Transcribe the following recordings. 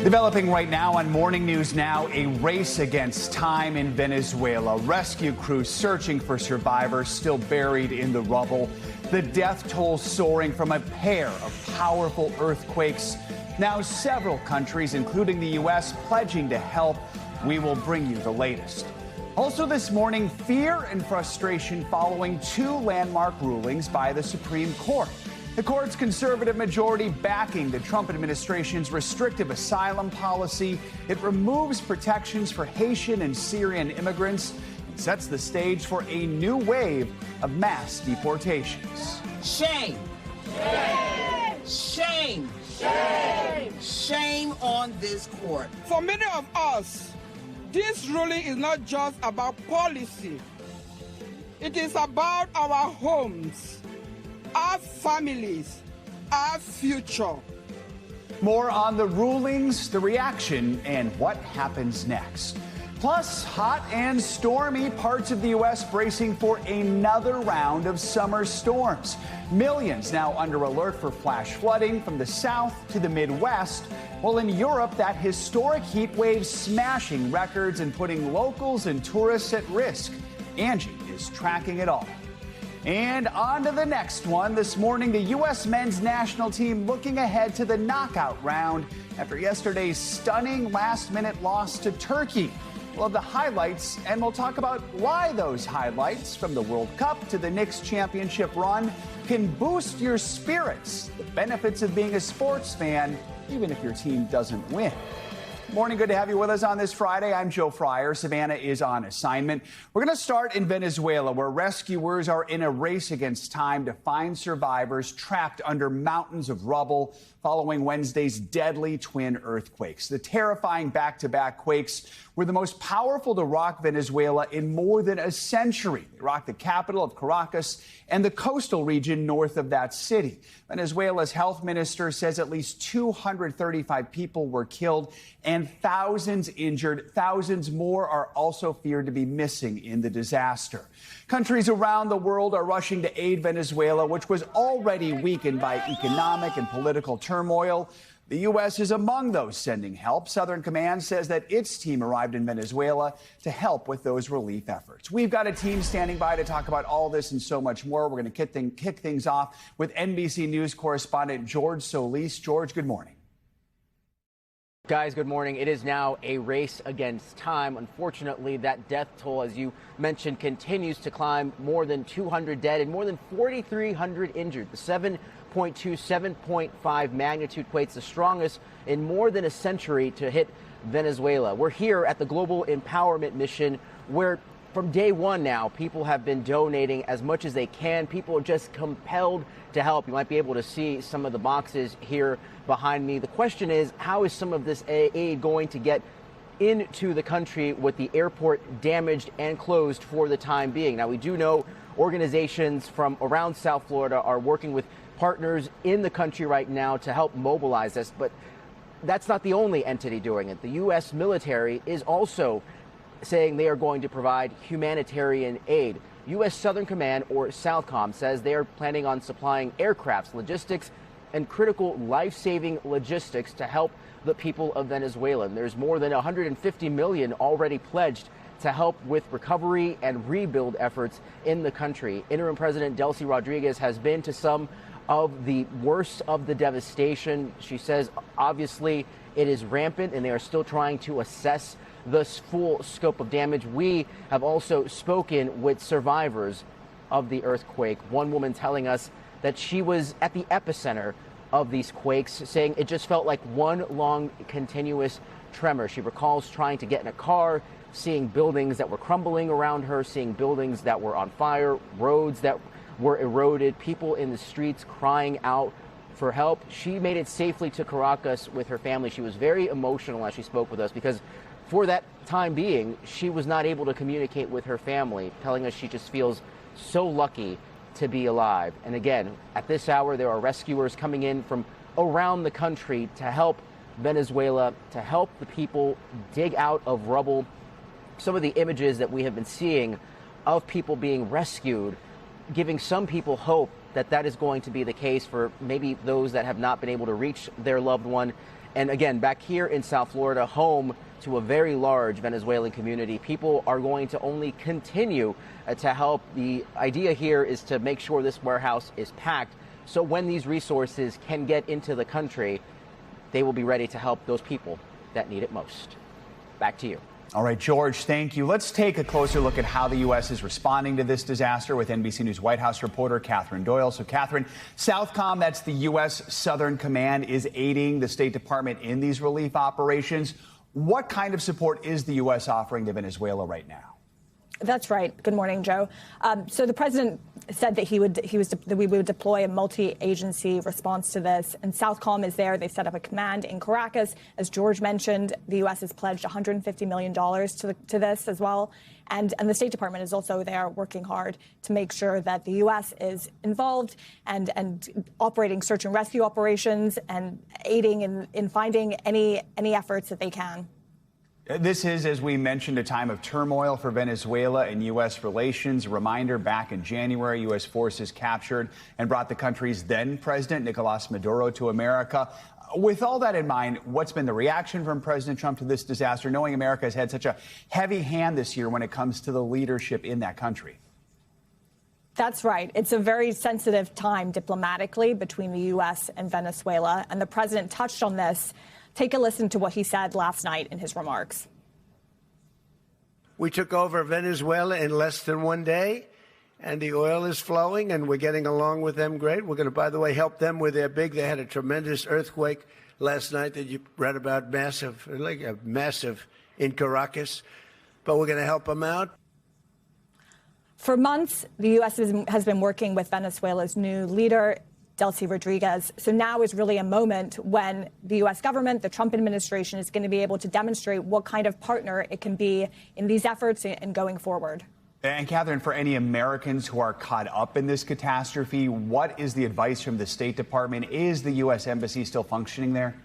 Developing right now on Morning News Now, a race against time in Venezuela. Rescue crews searching for survivors still buried in the rubble. The death toll soaring from a pair of powerful earthquakes. Now several countries, including the U.S., pledging to help. We will bring you the latest. Also this morning, fear and frustration following two landmark rulings by the Supreme Court. The court's conservative majority backing the Trump administration's restrictive asylum policy. It removes protections for Haitian and Syrian immigrants and sets the stage for a new wave of mass deportations. Shame. Shame. Shame. Shame. Shame on this court. For many of us, this ruling is not just about policy. It is about our homes, our families, our future. More on the rulings, the reaction, and what happens next. Plus, hot and stormy parts of the U.S. bracing for another round of summer storms. Millions now under alert for flash flooding from the south to the Midwest. While in Europe, that historic heat wave smashing records and putting locals and tourists at risk. Angie is tracking it all. And on to the next one. This morning, the U.S. men's national team looking ahead to the knockout round after yesterday's stunning last-minute loss to Turkey. We'll have the highlights, and we'll talk about why those highlights, from the World Cup to the Knicks championship run, can boost your spirits. The benefits of being a sports fan, even if your team doesn't win. Morning, good to have you with us on this Friday. I'm Joe Fryer. Savannah is on assignment. We're going to start in Venezuela, where rescuers are in a race against time to find survivors trapped under mountains of rubble following Wednesday's deadly twin earthquakes. The terrifying back-to-back quakes were the most powerful to rock Venezuela in more than a century. They rocked the capital of Caracas and the coastal region north of that city. Venezuela's health minister says at least 235 people were killed and thousands injured. Thousands more are also feared to be missing in the disaster. Countries around the world are rushing to aid Venezuela, which was already weakened by economic and political turmoil. The U.S. is among those sending help. Southern Command says that its team arrived in Venezuela to help with those relief efforts. We've got a team standing by to talk about all this and so much more. We're going to kick things off with NBC News correspondent George Solis. George, good morning. Guys, good morning. It is now a race against time. Unfortunately, that death toll, as you mentioned, continues to climb. More than 200 dead and more than 4,300 injured. The 7.2, 7.5 magnitude quakes, the strongest in more than a century to hit Venezuela. We're here at the Global Empowerment Mission, where from day one now, people have been donating as much as they can. People are just compelled to help. You might be able to see some of the boxes here behind me. The question is, how is some of this aid going to get into the country with the airport damaged and closed for the time being? Now, we do know organizations from around South Florida are working with partners in the country right now to help mobilize this, but that's not the only entity doing it. The U.S. military is also saying they are going to provide humanitarian aid. U.S. Southern Command, or SOUTHCOM, says they are planning on supplying aircrafts, logistics, and critical life-saving logistics to help the people of Venezuela. And there's more than $150 million already pledged to help with recovery and rebuild efforts in the country. Interim President Delcy Rodriguez has been to some of the worst of the devastation. She says, obviously, it is rampant, and they are still trying to assess the full scope of damage. We have also spoken with survivors of the earthquake. One woman telling us that she was at the epicenter of these quakes, saying it just felt like one long continuous tremor. She recalls trying to get in a car, seeing buildings that were crumbling around her, seeing buildings that were on fire, roads that were eroded, people in the streets crying out for help. She made it safely to Caracas with her family. She was very emotional as she spoke with us because for that time being, she was not able to communicate with her family, telling us she just feels so lucky to be alive. And again, at this hour, there are rescuers coming in from around the country to help Venezuela, to help the people dig out of rubble. Some of the images that we have been seeing of people being rescued, giving some people hope that that is going to be the case for maybe those that have not been able to reach their loved one. And again, back here in South Florida, home to a very large Venezuelan community, people are going to only continue to help. The idea here is to make sure this warehouse is packed, so when these resources can get into the country, they will be ready to help those people that need it most. Back to you. All right, George, thank you. Let's take a closer look at how the U.S. is responding to this disaster with NBC News White House reporter Catherine Doyle. So, Catherine, Southcom, that's the U.S. Southern Command, is aiding the State Department in these relief operations. What kind of support is the U.S. offering to Venezuela right now? That's right. Good morning, Joe. So the president said that we would deploy a multi-agency response to this, and Southcom is there. They've set up a command in Caracas. As George mentioned, the U.S. has pledged $150 million to this as well, and the State Department is also there working hard to make sure that the U.S. is involved and operating search and rescue operations and aiding in finding any efforts that they can. This is, as we mentioned, a time of turmoil for Venezuela and U.S. relations. A reminder, back in January, U.S. forces captured and brought the country's then president, Nicolas Maduro, to America. With all that in mind, what's been the reaction from President Trump to this disaster, knowing America has had such a heavy hand this year when it comes to the leadership in that country? That's right. It's a very sensitive time diplomatically between the U.S. and Venezuela, and the president touched on this. Take a listen to what he said last night in his remarks. We took over Venezuela in less than one day, and the oil is flowing, and we're getting along with them great. We're going to, by the way, help them with their they had a tremendous earthquake last night that you read about, massive in Caracas, but we're going to help them out. For months, the U.S. has been working with Venezuela's new leader, Delcy Rodriguez. So now is really a moment when the U.S. government, the Trump administration, is going to be able to demonstrate what kind of partner it can be in these efforts and going forward. And Catherine, for any Americans who are caught up in this catastrophe, what is the advice from the State Department? Is the U.S. Embassy still functioning there?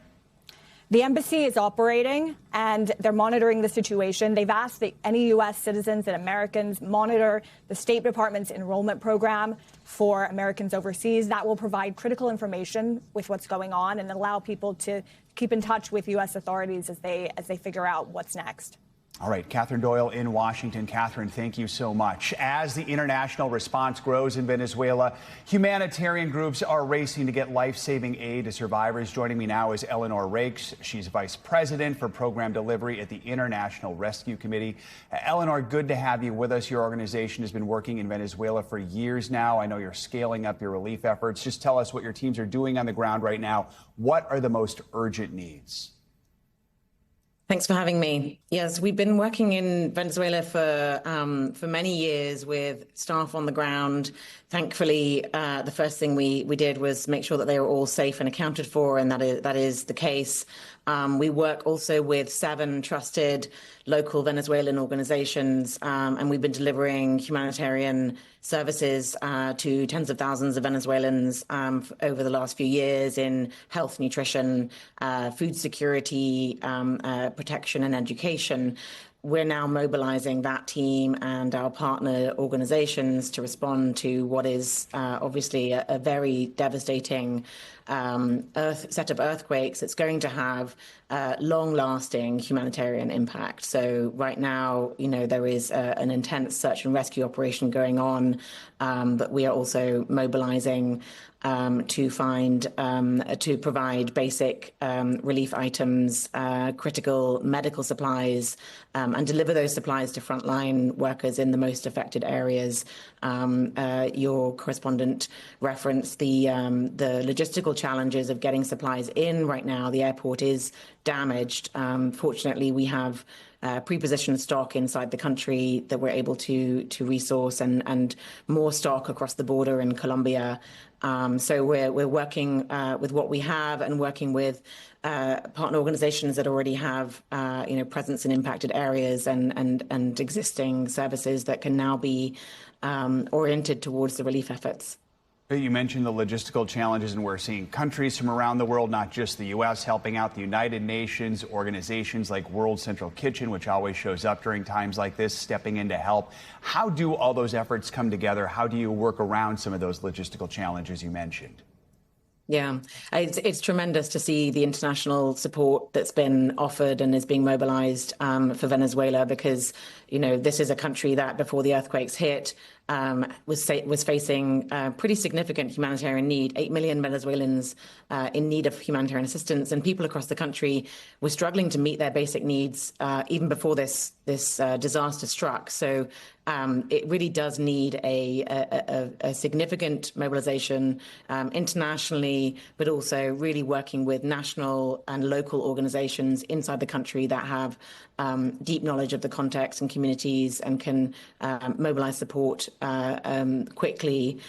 The embassy is operating, and they're monitoring the situation. They've asked that any U.S. citizens and Americans monitor the State Department's enrollment program for Americans overseas. That will provide critical information with what's going on and allow people to keep in touch with U.S. authorities as they figure out what's next. All right, Catherine Doyle in Washington. Catherine, thank you so much. As the international response grows in Venezuela, humanitarian groups are racing to get life-saving aid to survivors. Joining me now is Eleanor Rakes. She's Vice President for Program Delivery at the International Rescue Committee. Eleanor, good to have you with us. Your organization has been working in Venezuela for years now. I know you're scaling up your relief efforts. Just tell us what your teams are doing on the ground right now. What are the most urgent needs? Thanks for having me. Yes, we've been working in Venezuela for many years with staff on the ground. Thankfully, the first thing we did was make sure that they were all safe and accounted for, and that is the case. We work also with 7 trusted local Venezuelan organizations, and we've been delivering humanitarian services to tens of thousands of Venezuelans over the last few years in health, nutrition, food security, protection and education. We're now mobilizing that team and our partner organizations to respond to what is obviously a very devastating set of earthquakes. It's going to have long-lasting humanitarian impact. So right now, there is an intense search and rescue operation going on, but we are also mobilizing to provide basic relief items, critical medical supplies, and deliver those supplies to frontline workers in the most affected areas. Your correspondent referenced the logistical challenges of getting supplies in right now. The airport is damaged. Fortunately, we have pre-positioned stock inside the country that we're able to resource and more stock across the border in Colombia. So we're working with what we have and working with partner organizations that already have presence in impacted areas and existing services that can now be oriented towards the relief efforts. You mentioned the logistical challenges, and we're seeing countries from around the world, not just the U.S., helping out. The United Nations, organizations like World Central Kitchen, which always shows up during times like this, stepping in to help. How do all those efforts come together? How do you work around some of those logistical challenges you mentioned? Yeah, it's tremendous to see the international support that's been offered and is being mobilized for Venezuela, because, this is a country that before the earthquakes hit was facing pretty significant humanitarian need. 8 million Venezuelans in need of humanitarian assistance, and people across the country were struggling to meet their basic needs even before this disaster struck. So it really does need a significant mobilization internationally, but also really working with national and local organizations inside the country that have deep knowledge of the context and communities and can mobilize support quickly.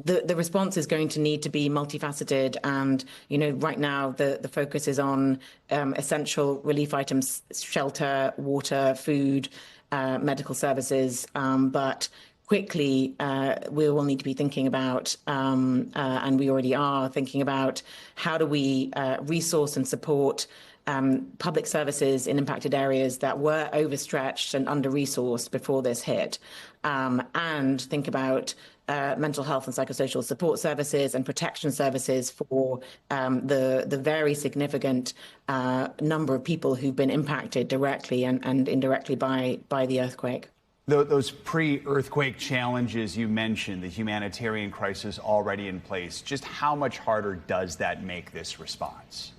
The response is going to need to be multifaceted, and right now the focus is on essential relief items: shelter, water, food, medical services, but quickly we will need to be thinking about, and we already are thinking about, how do we resource and support public services in impacted areas that were overstretched and under-resourced before this hit, and think about mental health and psychosocial support services and protection services for the very significant number of people who've been impacted directly and indirectly by the earthquake. Those pre-earthquake challenges you mentioned, the humanitarian crisis already in place, just how much harder does that make this response?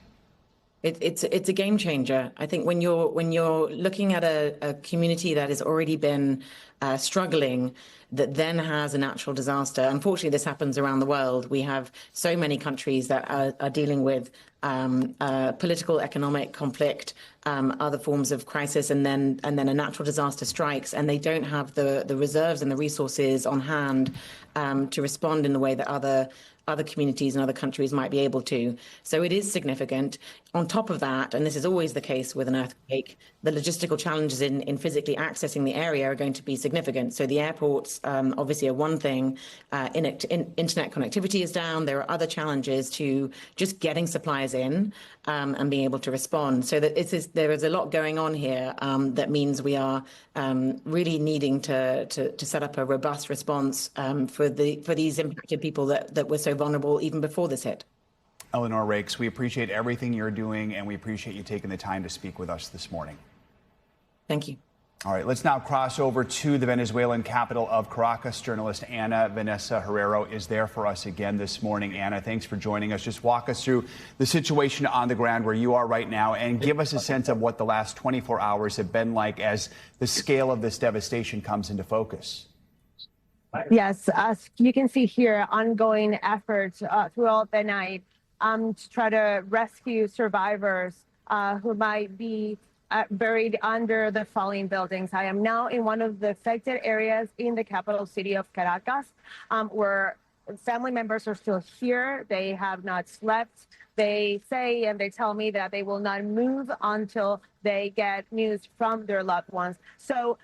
It's a game changer. I think when you're looking at a community that has already been struggling, that then has a natural disaster. Unfortunately, this happens around the world. We have so many countries that are dealing with political, economic conflict, other forms of crisis, and then a natural disaster strikes, and they don't have the reserves and the resources on hand to respond in the way that other communities and other countries might be able to. So it is significant. On top of that, and this is always the case with an earthquake, the logistical challenges in physically accessing the area are going to be significant. So the airports obviously are one thing. Internet connectivity is down. There are other challenges to just getting supplies in and being able to respond. So that there is a lot going on here that means we are really needing to set up a robust response for these impacted people that were so vulnerable even before this hit. Eleanor Rakes, we appreciate everything you're doing, and we appreciate you taking the time to speak with us this morning. Thank you. All right, let's now cross over to the Venezuelan capital of Caracas. Journalist Ana Vanessa Herrero is there for us again this morning. Ana, thanks for joining us. Just walk us through the situation on the ground where you are right now and give us a sense of what the last 24 hours have been like as the scale of this devastation comes into focus. Yes, as you can see here, ongoing efforts throughout the night to try to rescue survivors who might be buried under the falling buildings. I am now in one of the affected areas in the capital city of Caracas, where family members are still here. They have not slept. They say and they tell me that they will not move until they get news from their loved ones. So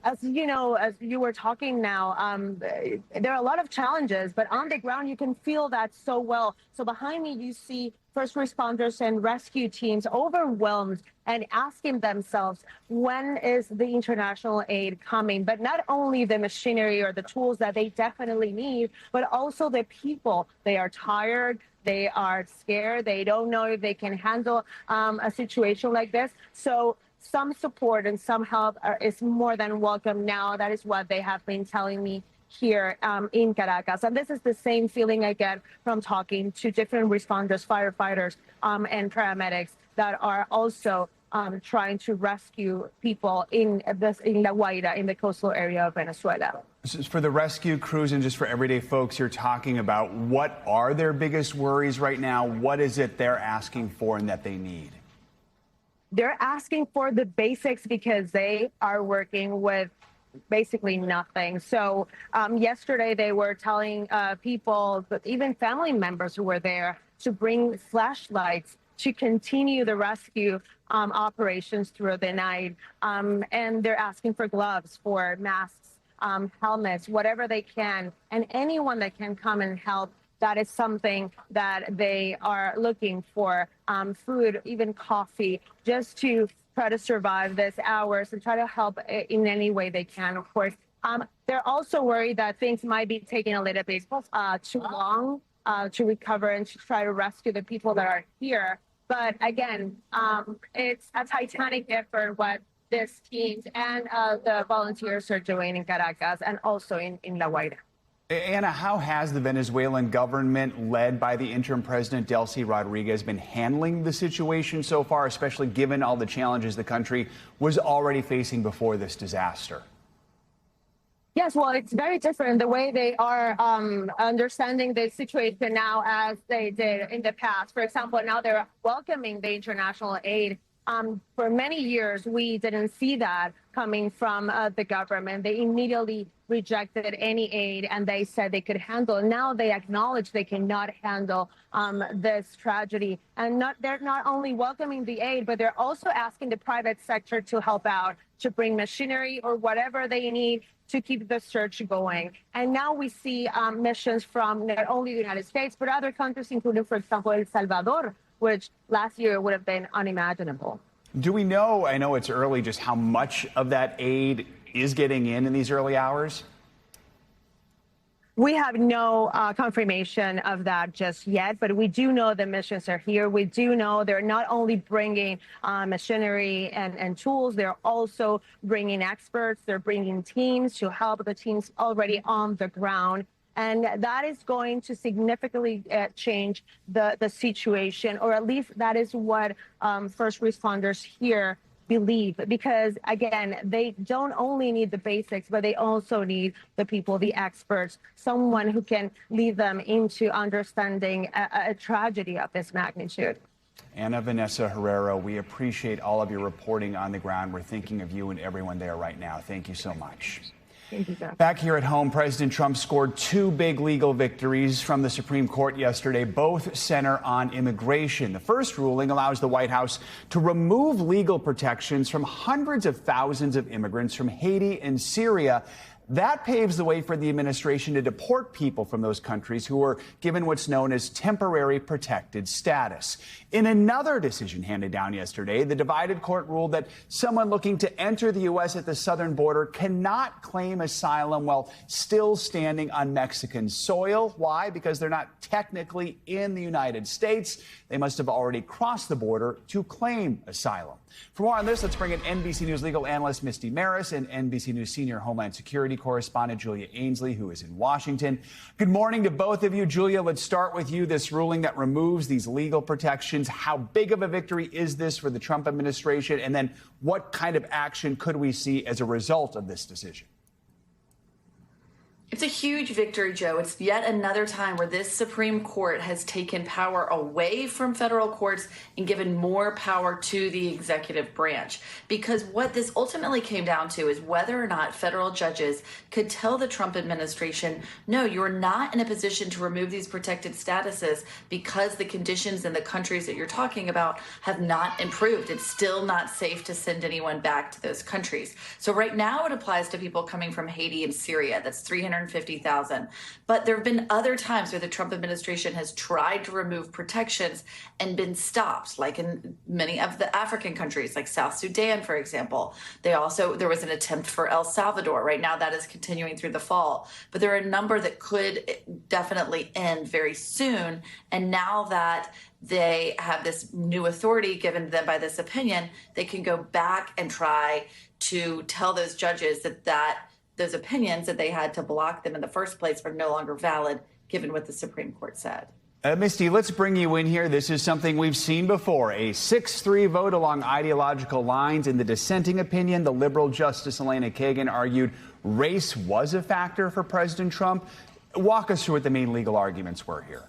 as you know, as you were talking now, there are a lot of challenges, but on the ground, you can feel that so well. So behind me, you see first responders and rescue teams overwhelmed and asking themselves, when is the international aid coming? But not only the machinery or the tools that they definitely need, but also the people. They are tired. They are scared. They don't know if they can handle a situation like this. So some support and some help is more than welcome now. That is what they have been telling me here in Caracas. And this is the same feeling I get from talking to different responders, firefighters, and paramedics that are also trying to rescue people in La Guaira, in the coastal area of Venezuela. For the rescue crews and just for everyday folks you're talking about, what are their biggest worries right now? What is it they're asking for and that they need? They're asking for the basics because they are working with basically nothing. So yesterday they were telling people, but even family members who were there, to bring flashlights to continue the rescue operations through the night. And they're asking for gloves, for masks, helmets, whatever they can, and anyone that can come and help. That is something that they are looking for, food, even coffee, just to try to survive this hours and try to help in any way they can, of course. They're also worried that things might be taking a little bit too long to recover and to try to rescue the people that are here. But again, it's a titanic effort what these teams and the volunteers are doing in Caracas and also in La Guaira. Anna, how has the Venezuelan government, led by the interim president Delcy Rodriguez, been handling the situation so far, especially given all the challenges the country was already facing before this disaster? Yes, well, it's very different the way they are understanding the situation now as they did in the past. For example, now they're welcoming the international aid. For many years, we didn't see that coming from the government. They immediately rejected any aid and they said they could handle. Now they acknowledge they cannot handle this tragedy. And they're not only welcoming the aid, but they're also asking the private sector to help out, to bring machinery or whatever they need to keep the search going. And now we see missions from not only the United States, but other countries, including, for example, El Salvador, which last year would have been unimaginable. Do we know, I know it's early, just how much of that aid is getting in these early hours? We have no confirmation of that just yet, but we do know the missions are here. We do know they're not only bringing machinery and tools, they're also bringing experts. They're bringing teams to help the teams already on the ground. And that is going to significantly change the situation, or at least that is what first responders here believe, because again, they don't only need the basics, but they also need the people, the experts, someone who can lead them into understanding a tragedy of this magnitude. Ana Vanessa Herrero, we appreciate all of your reporting on the ground. We're thinking of you and everyone there right now. Thank you so much. Thank you, Jeff. Back here at home, President Trump scored two big legal victories from the Supreme Court yesterday. Both center on immigration. The first ruling allows the White House to remove legal protections from hundreds of thousands of immigrants from Haiti and Syria. That paves the way for the administration to deport people from those countries who were given what's known as temporary protected status. In another decision handed down yesterday, the divided court ruled that someone looking to enter the U.S. at the southern border cannot claim asylum while still standing on Mexican soil. Why? Because they're not technically in the United States. They must have already crossed the border to claim asylum. For more on this, let's bring in NBC News legal analyst Misty Maris and NBC News senior Homeland Security correspondent Julia Ainsley, who is in Washington. Good morning to both of you. Julia, let's start with you. This ruling that removes these legal protections. How big of a victory is this for the Trump administration? And then what kind of action could we see as a result of this decision? It's a huge victory, Joe. It's yet another time where this Supreme Court has taken power away from federal courts and given more power to the executive branch. Because what this ultimately came down to is whether or not federal judges could tell the Trump administration, no, you're not in a position to remove these protected statuses because the conditions in the countries that you're talking about have not improved. It's still not safe to send anyone back to those countries. So right now it applies to people coming from Haiti and Syria. That's 350,000. But there have been other times where the Trump administration has tried to remove protections and been stopped, like in many of the African countries, like South Sudan, for example. There was an attempt for El Salvador. Right now, that is continuing through the fall. But there are a number that could definitely end very soon. And now that they have this new authority given to them by this opinion, they can go back and try to tell those judges that those opinions that they had to block them in the first place are no longer valid, given what the Supreme Court said. Misty, let's bring you in here. This is something we've seen before. A 6-3 vote along ideological lines. In the dissenting opinion, the liberal Justice Elena Kagan argued race was a factor for President Trump. Walk us through what the main legal arguments were here.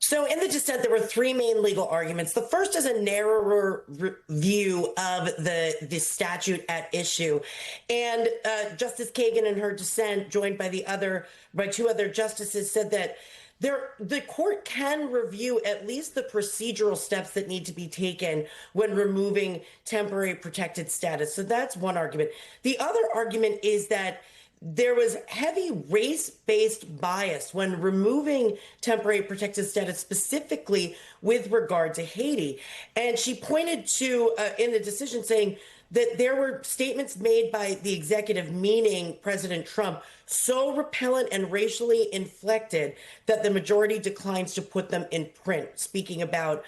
So in the dissent, there were three main legal arguments. The first is a narrower view of the statute at issue. And Justice Kagan in her dissent, joined by two other justices, said that the court can review at least the procedural steps that need to be taken when removing temporary protected status. So that's one argument. The other argument is that there was heavy race-based bias when removing temporary protected status, specifically with regard to Haiti. And she pointed to, in the decision, saying that there were statements made by the executive, meaning President Trump, so repellent and racially inflected that the majority declines to put them in print, speaking about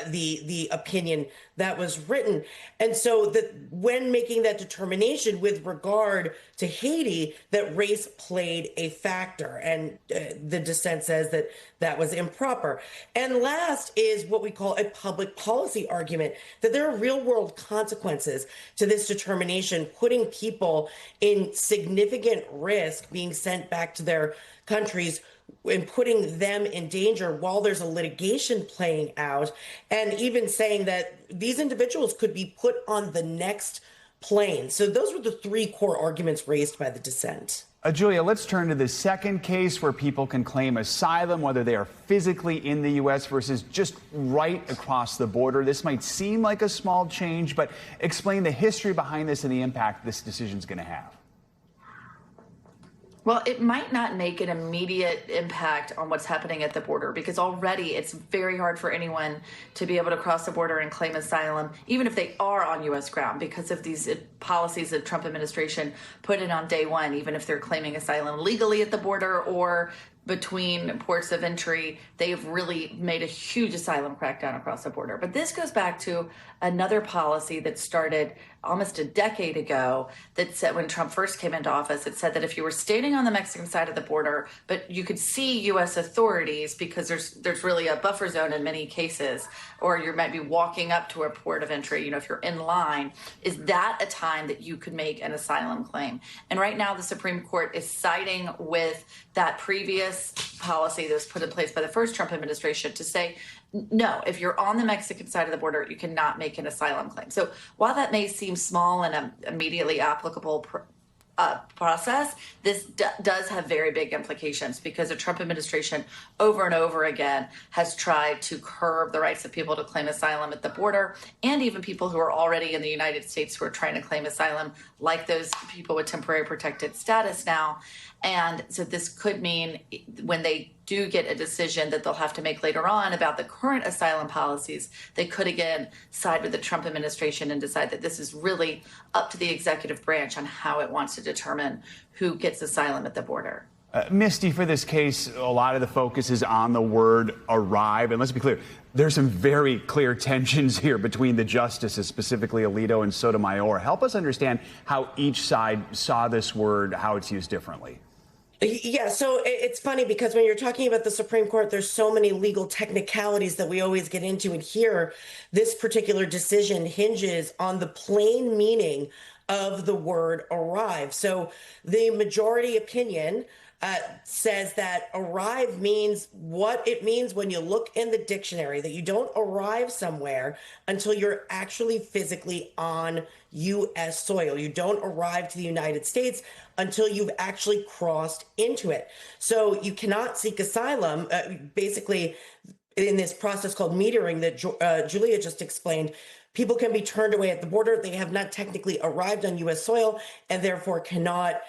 the opinion that was written. And so that when making that determination with regard to Haiti, that race played a factor. And the dissent says that that was improper. And last is what we call a public policy argument, that there are real world consequences to this determination, putting people in significant risk being sent back to their countries and putting them in danger while there's a litigation playing out, and even saying that these individuals could be put on the next plane. So those were the three core arguments raised by the dissent. Julia, let's turn to the second case where people can claim asylum, whether they are physically in the U.S. versus just right across the border. This might seem like a small change, but explain the history behind this and the impact this decision is going to have. Well, it might not make an immediate impact on what's happening at the border, because already it's very hard for anyone to be able to cross the border and claim asylum, even if they are on U.S. ground, because of these policies that Trump administration put in on day one, even if they're claiming asylum legally at the border or between ports of entry. They've really made a huge asylum crackdown across the border. But this goes back to another policy that started almost a decade ago that said, when Trump first came into office, it said that if you were standing on the Mexican side of the border, but you could see U.S. authorities because there's really a buffer zone in many cases, or you might be walking up to a port of entry, if you're in line, is that a time that you could make an asylum claim? And right now the Supreme Court is siding with that previous policy that was put in place by the first Trump administration to say, no, if you're on the Mexican side of the border, you cannot make an asylum claim. So while that may seem small and an immediately applicable process, this does have very big implications, because the Trump administration over and over again has tried to curb the rights of people to claim asylum at the border, and even people who are already in the United States who are trying to claim asylum, like those people with temporary protected status now. And so this could mean when they do get a decision that they'll have to make later on about the current asylum policies, they could again side with the Trump administration and decide that this is really up to the executive branch on how it wants to determine who gets asylum at the border. Misty, for this case, a lot of the focus is on the word arrive. And let's be clear, there's some very clear tensions here between the justices, specifically Alito and Sotomayor. Help us understand how each side saw this word, how it's used differently. Yeah, so it's funny because when you're talking about the Supreme Court, there's so many legal technicalities that we always get into. And here, this particular decision hinges on the plain meaning of the word arrive. So the majority opinion says that arrive means what it means when you look in the dictionary, that you don't arrive somewhere until you're actually physically on U.S. soil. You don't arrive to the United States until you've actually crossed into it. So you cannot seek asylum, basically, in this process called metering that Julia just explained. People can be turned away at the border. They have not technically arrived on U.S. soil and therefore cannot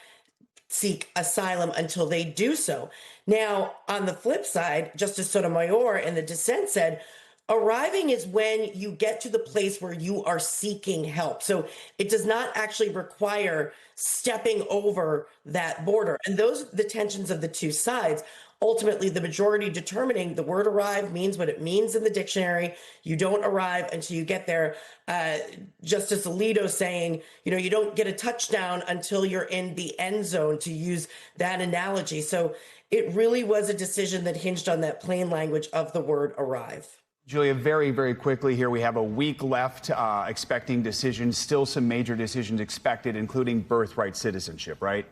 seek asylum until they do so. Now, on the flip side, Justice Sotomayor in the dissent said, arriving is when you get to the place where you are seeking help. So it does not actually require stepping over that border. And those are the tensions of the two sides. Ultimately, the majority determining the word arrive means what it means in the dictionary. You don't arrive until you get there. Justice Alito saying, you don't get a touchdown until you're in the end zone, to use that analogy. So it really was a decision that hinged on that plain language of the word arrive. Julia, very, very quickly here, we have a week left expecting decisions, still some major decisions expected, including birthright citizenship, right?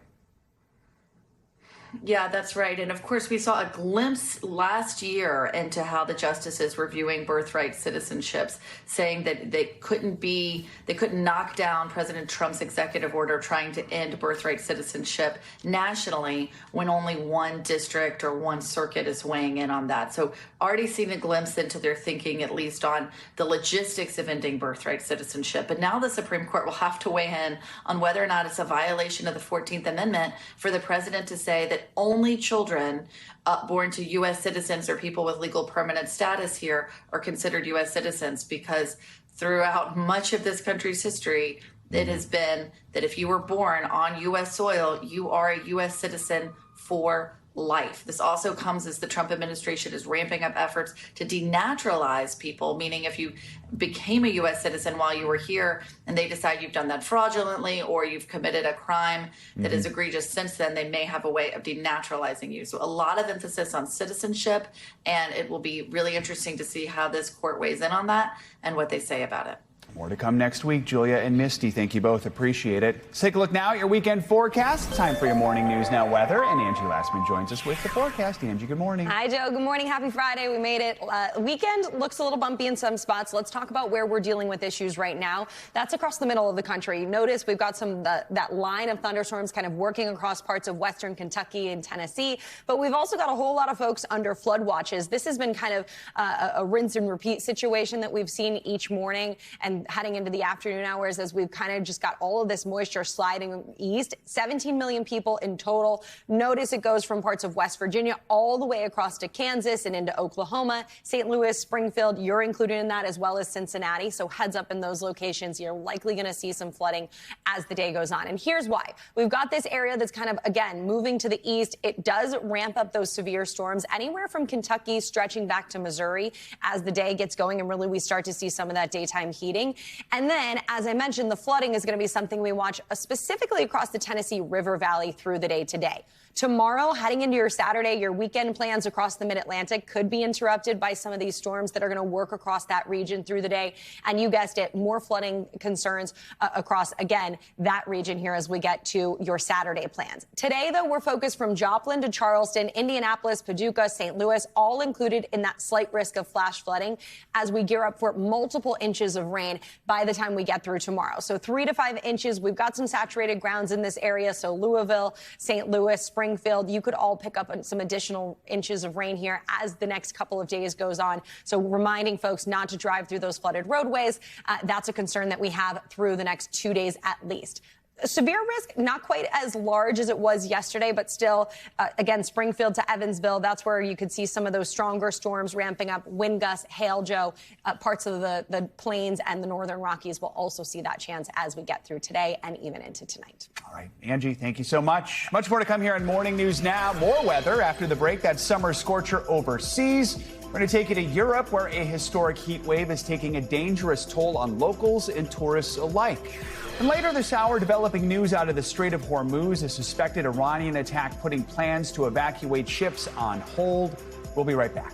Yeah, that's right. And of course, we saw a glimpse last year into how the justices were viewing birthright citizenships, saying that they couldn't knock down President Trump's executive order trying to end birthright citizenship nationally when only one district or one circuit is weighing in on that. So already seen a glimpse into their thinking, at least on the logistics of ending birthright citizenship. But now the Supreme Court will have to weigh in on whether or not it's a violation of the 14th Amendment for the president to say that only children born to U.S. citizens or people with legal permanent status here are considered U.S. citizens, because throughout much of this country's history, it has been that if you were born on U.S. soil, you are a U.S. citizen for life. This also comes as the Trump administration is ramping up efforts to denaturalize people, meaning if you became a U.S. citizen while you were here and they decide you've done that fraudulently or you've committed a crime that is egregious since then, they may have a way of denaturalizing you. So a lot of emphasis on citizenship, and it will be really interesting to see how this court weighs in on that and what they say about it. More to come next week. Julia and Misty, thank you both. Appreciate it. Let's take a look now at your weekend forecast. Time for your morning news now weather. And Angie Lastman joins us with the forecast. Angie, good morning. Hi, Joe. Good morning. Happy Friday. We made it. Weekend looks a little bumpy in some spots. Let's talk about where we're dealing with issues right now. That's across the middle of the country. Notice we've got that line of thunderstorms kind of working across parts of western Kentucky and Tennessee. But we've also got a whole lot of folks under flood watches. This has been kind of a rinse and repeat situation that we've seen each morning and heading into the afternoon hours as we've kind of just got all of this moisture sliding east. 17 million people in total. Notice it goes from parts of West Virginia all the way across to Kansas and into Oklahoma, St. Louis, Springfield. You're included in that as well as Cincinnati. So heads up in those locations. You're likely going to see some flooding as the day goes on. And here's why. We've got this area that's kind of, again, moving to the east. It does ramp up those severe storms anywhere from Kentucky stretching back to Missouri as the day gets going. And really we start to see some of that daytime heating. And then, as I mentioned, the flooding is going to be something we watch specifically across the Tennessee River Valley through the day today. Tomorrow, heading into your Saturday, your weekend plans across the Mid-Atlantic could be interrupted by some of these storms that are going to work across that region through the day. And you guessed it, more flooding concerns across, again, that region here as we get to your Saturday plans. Today, though, we're focused from Joplin to Charleston, Indianapolis, Paducah, St. Louis, all included in that slight risk of flash flooding as we gear up for multiple inches of rain by the time we get through tomorrow. So 3 to 5 inches. We've got some saturated grounds in this area. So Louisville, St. Louis, Springfield, you could all pick up some additional inches of rain here as the next couple of days goes on. So reminding folks not to drive through those flooded roadways. That's a concern that we have through the next 2 days at least. Severe risk, not quite as large as it was yesterday, but still, again, Springfield to Evansville, that's where you could see some of those stronger storms ramping up. Wind gusts, hail, Joe, parts of the plains and the northern Rockies will also see that chance as we get through today and even into tonight. All right, Angie, thank you so much. Much more to come here on Morning News Now. More weather after the break. That summer scorcher overseas. We're going to take you to Europe, where a historic heat wave is taking a dangerous toll on locals and tourists alike. And later this hour, developing news out of the Strait of Hormuz, a suspected Iranian attack putting plans to evacuate ships on hold. We'll be right back.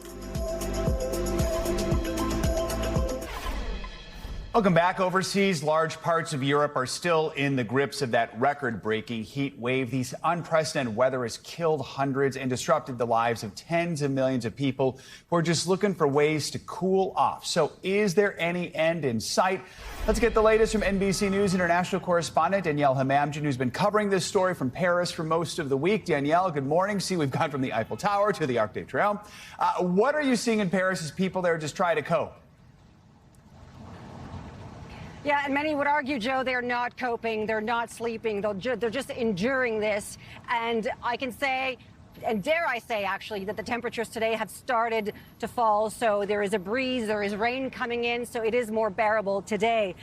Welcome back. Overseas, large parts of Europe are still in the grips of that record-breaking heat wave. These unprecedented weather has killed hundreds and disrupted the lives of tens of millions of people who are just looking for ways to cool off. So is there any end in sight? Let's get the latest from NBC News international correspondent Danielle Hamamdjian, who's been covering this story from Paris for most of the week. Danielle, good morning. See, we've gone from the Eiffel Tower to the Arc de Triomphe. What are you seeing in Paris as people there just try to cope? Yeah, and many would argue, Joe, they're not coping, they're not sleeping, they're just enduring this. And I can say, and dare I say, actually, that the temperatures today have started to fall. So there is a breeze, there is rain coming in, so it is more bearable today.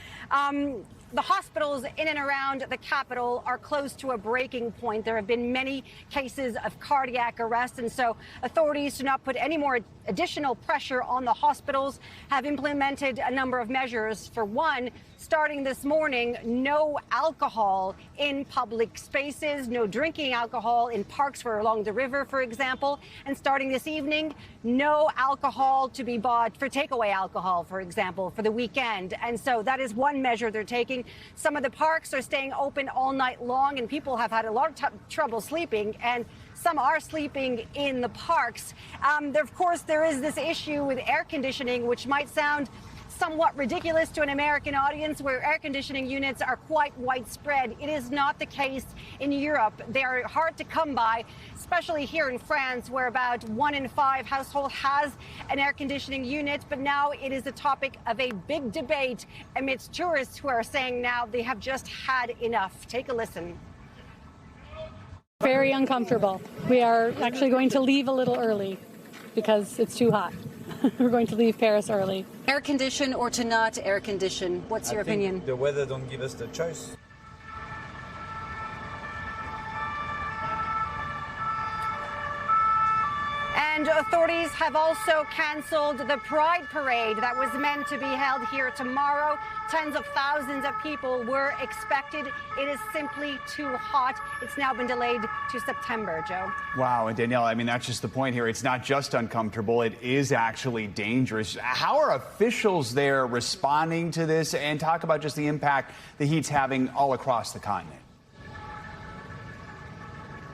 The hospitals in and around the capital are close to a breaking point. There have been many cases of cardiac arrest, and so authorities, to not put any more additional pressure on the hospitals, have implemented a number of measures. For one, starting this morning, no alcohol in public spaces, no drinking alcohol in parks or along the river, for example. And starting this evening, no alcohol to be bought for takeaway alcohol, for example, for the weekend. And so that is one measure they're taking. Some of the parks are staying open all night long, and people have had a lot of trouble sleeping, and some are sleeping in the parks. Of course, there is this issue with air conditioning, which might sound somewhat ridiculous to an American audience, where air conditioning units are quite widespread. It is not the case in Europe. They are hard to come by, especially here in France, where about 1 in 5 households has an air conditioning unit. But now it is the topic of a big debate amidst tourists who are saying now they have just had enough. Take a listen. Very uncomfortable. We are actually going to leave a little early because it's too hot. We're going to leave Paris early. Air condition or to not air condition? What's your opinion? The weather don't give us the choice. And authorities have also canceled the Pride Parade that was meant to be held here tomorrow. Tens of thousands of people were expected. It is simply too hot. It's now been delayed to September, Joe. Wow, and Danielle, I mean, that's just the point here. It's not just uncomfortable, it is actually dangerous. How are officials there responding to this? And talk about just the impact the heat's having all across the continent.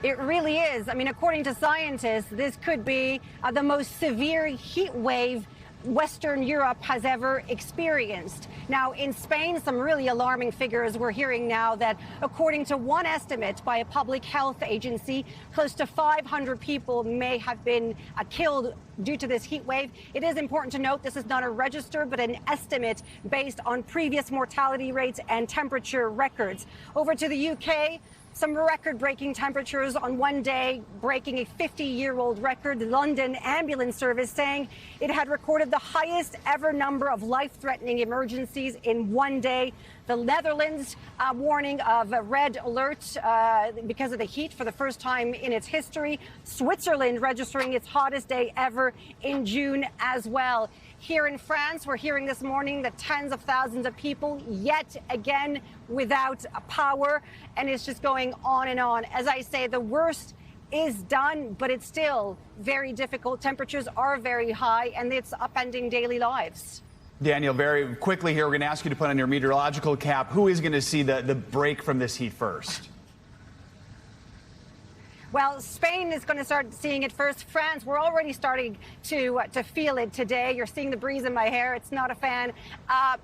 It really is. I mean, according to scientists, this could be the most severe heat wave Western Europe has ever experienced. Now, in Spain, some really alarming figures we're hearing now that, according to one estimate by a public health agency, close to 500 people may have been killed due to this heat wave. It is important to note this is not a register, but an estimate based on previous mortality rates and temperature records. Over to the UK. Some record-breaking temperatures on one day, breaking a 50-year-old record. The London Ambulance Service saying it had recorded the highest ever number of life-threatening emergencies in one day. The Netherlands warning of a red alert because of the heat for the first time in its history. Switzerland registering its hottest day ever in June as well. Here in France, we're hearing this morning that tens of thousands of people yet again without power, and it's just going on and on. As I say, the worst is done, but it's still very difficult. Temperatures are very high, and it's upending daily lives. Daniel, very quickly here, we're going to ask you to put on your meteorological cap. Who is going to see the break from this heat first? Well, Spain is going to start seeing it first. France, we're already starting to feel it today. You're seeing the breeze in my hair. It's not a fan.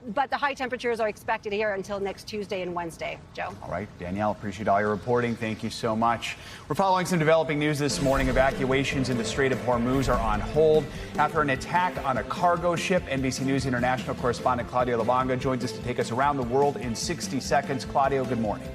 But the high temperatures are expected here until next Tuesday and Wednesday. Joe. All right, Danielle, appreciate all your reporting. Thank you so much. We're following some developing news this morning. Evacuations in the Strait of Hormuz are on hold after an attack on a cargo ship. NBC News international correspondent Claudio Labonga joins us to take us around the world in 60 seconds. Claudio, good morning.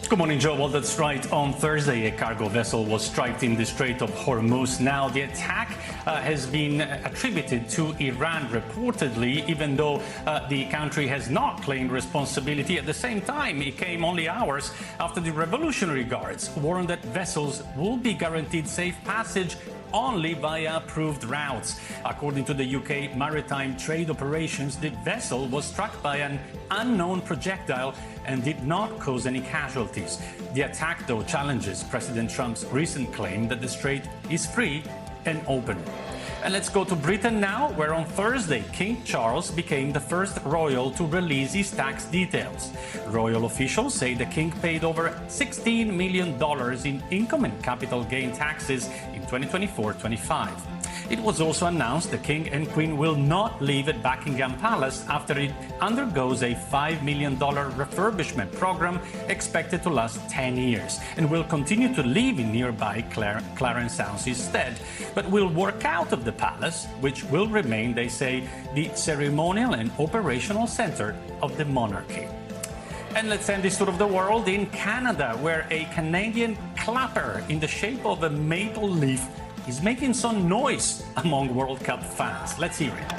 Good morning, Joe. Well, that's right. On Thursday, a cargo vessel was striked in the Strait of Hormuz. Now, the attack has been attributed to Iran, reportedly, even though the country has not claimed responsibility. At the same time, it came only hours after the Revolutionary Guards warned that vessels will be guaranteed safe passage only via approved routes. According to the UK Maritime Trade Operations, the vessel was struck by an unknown projectile and did not cause any casualties. The attack, though, challenges President Trump's recent claim that the strait is free and open. And let's go to Britain now, where on Thursday, King Charles became the first royal to release his tax details. Royal officials say the king paid over $16 million in income and capital gain taxes in 2024-25. It was also announced the king and queen will not live at Buckingham Palace after it undergoes a $5 million refurbishment program expected to last 10 years and will continue to live in nearby Clarence House instead, but will work out of the palace, which will remain, they say, the ceremonial and operational center of the monarchy. And let's end this tour of the world in Canada, where a Canadian clapper in the shape of a maple leaf is making some noise among World Cup fans. Let's hear it.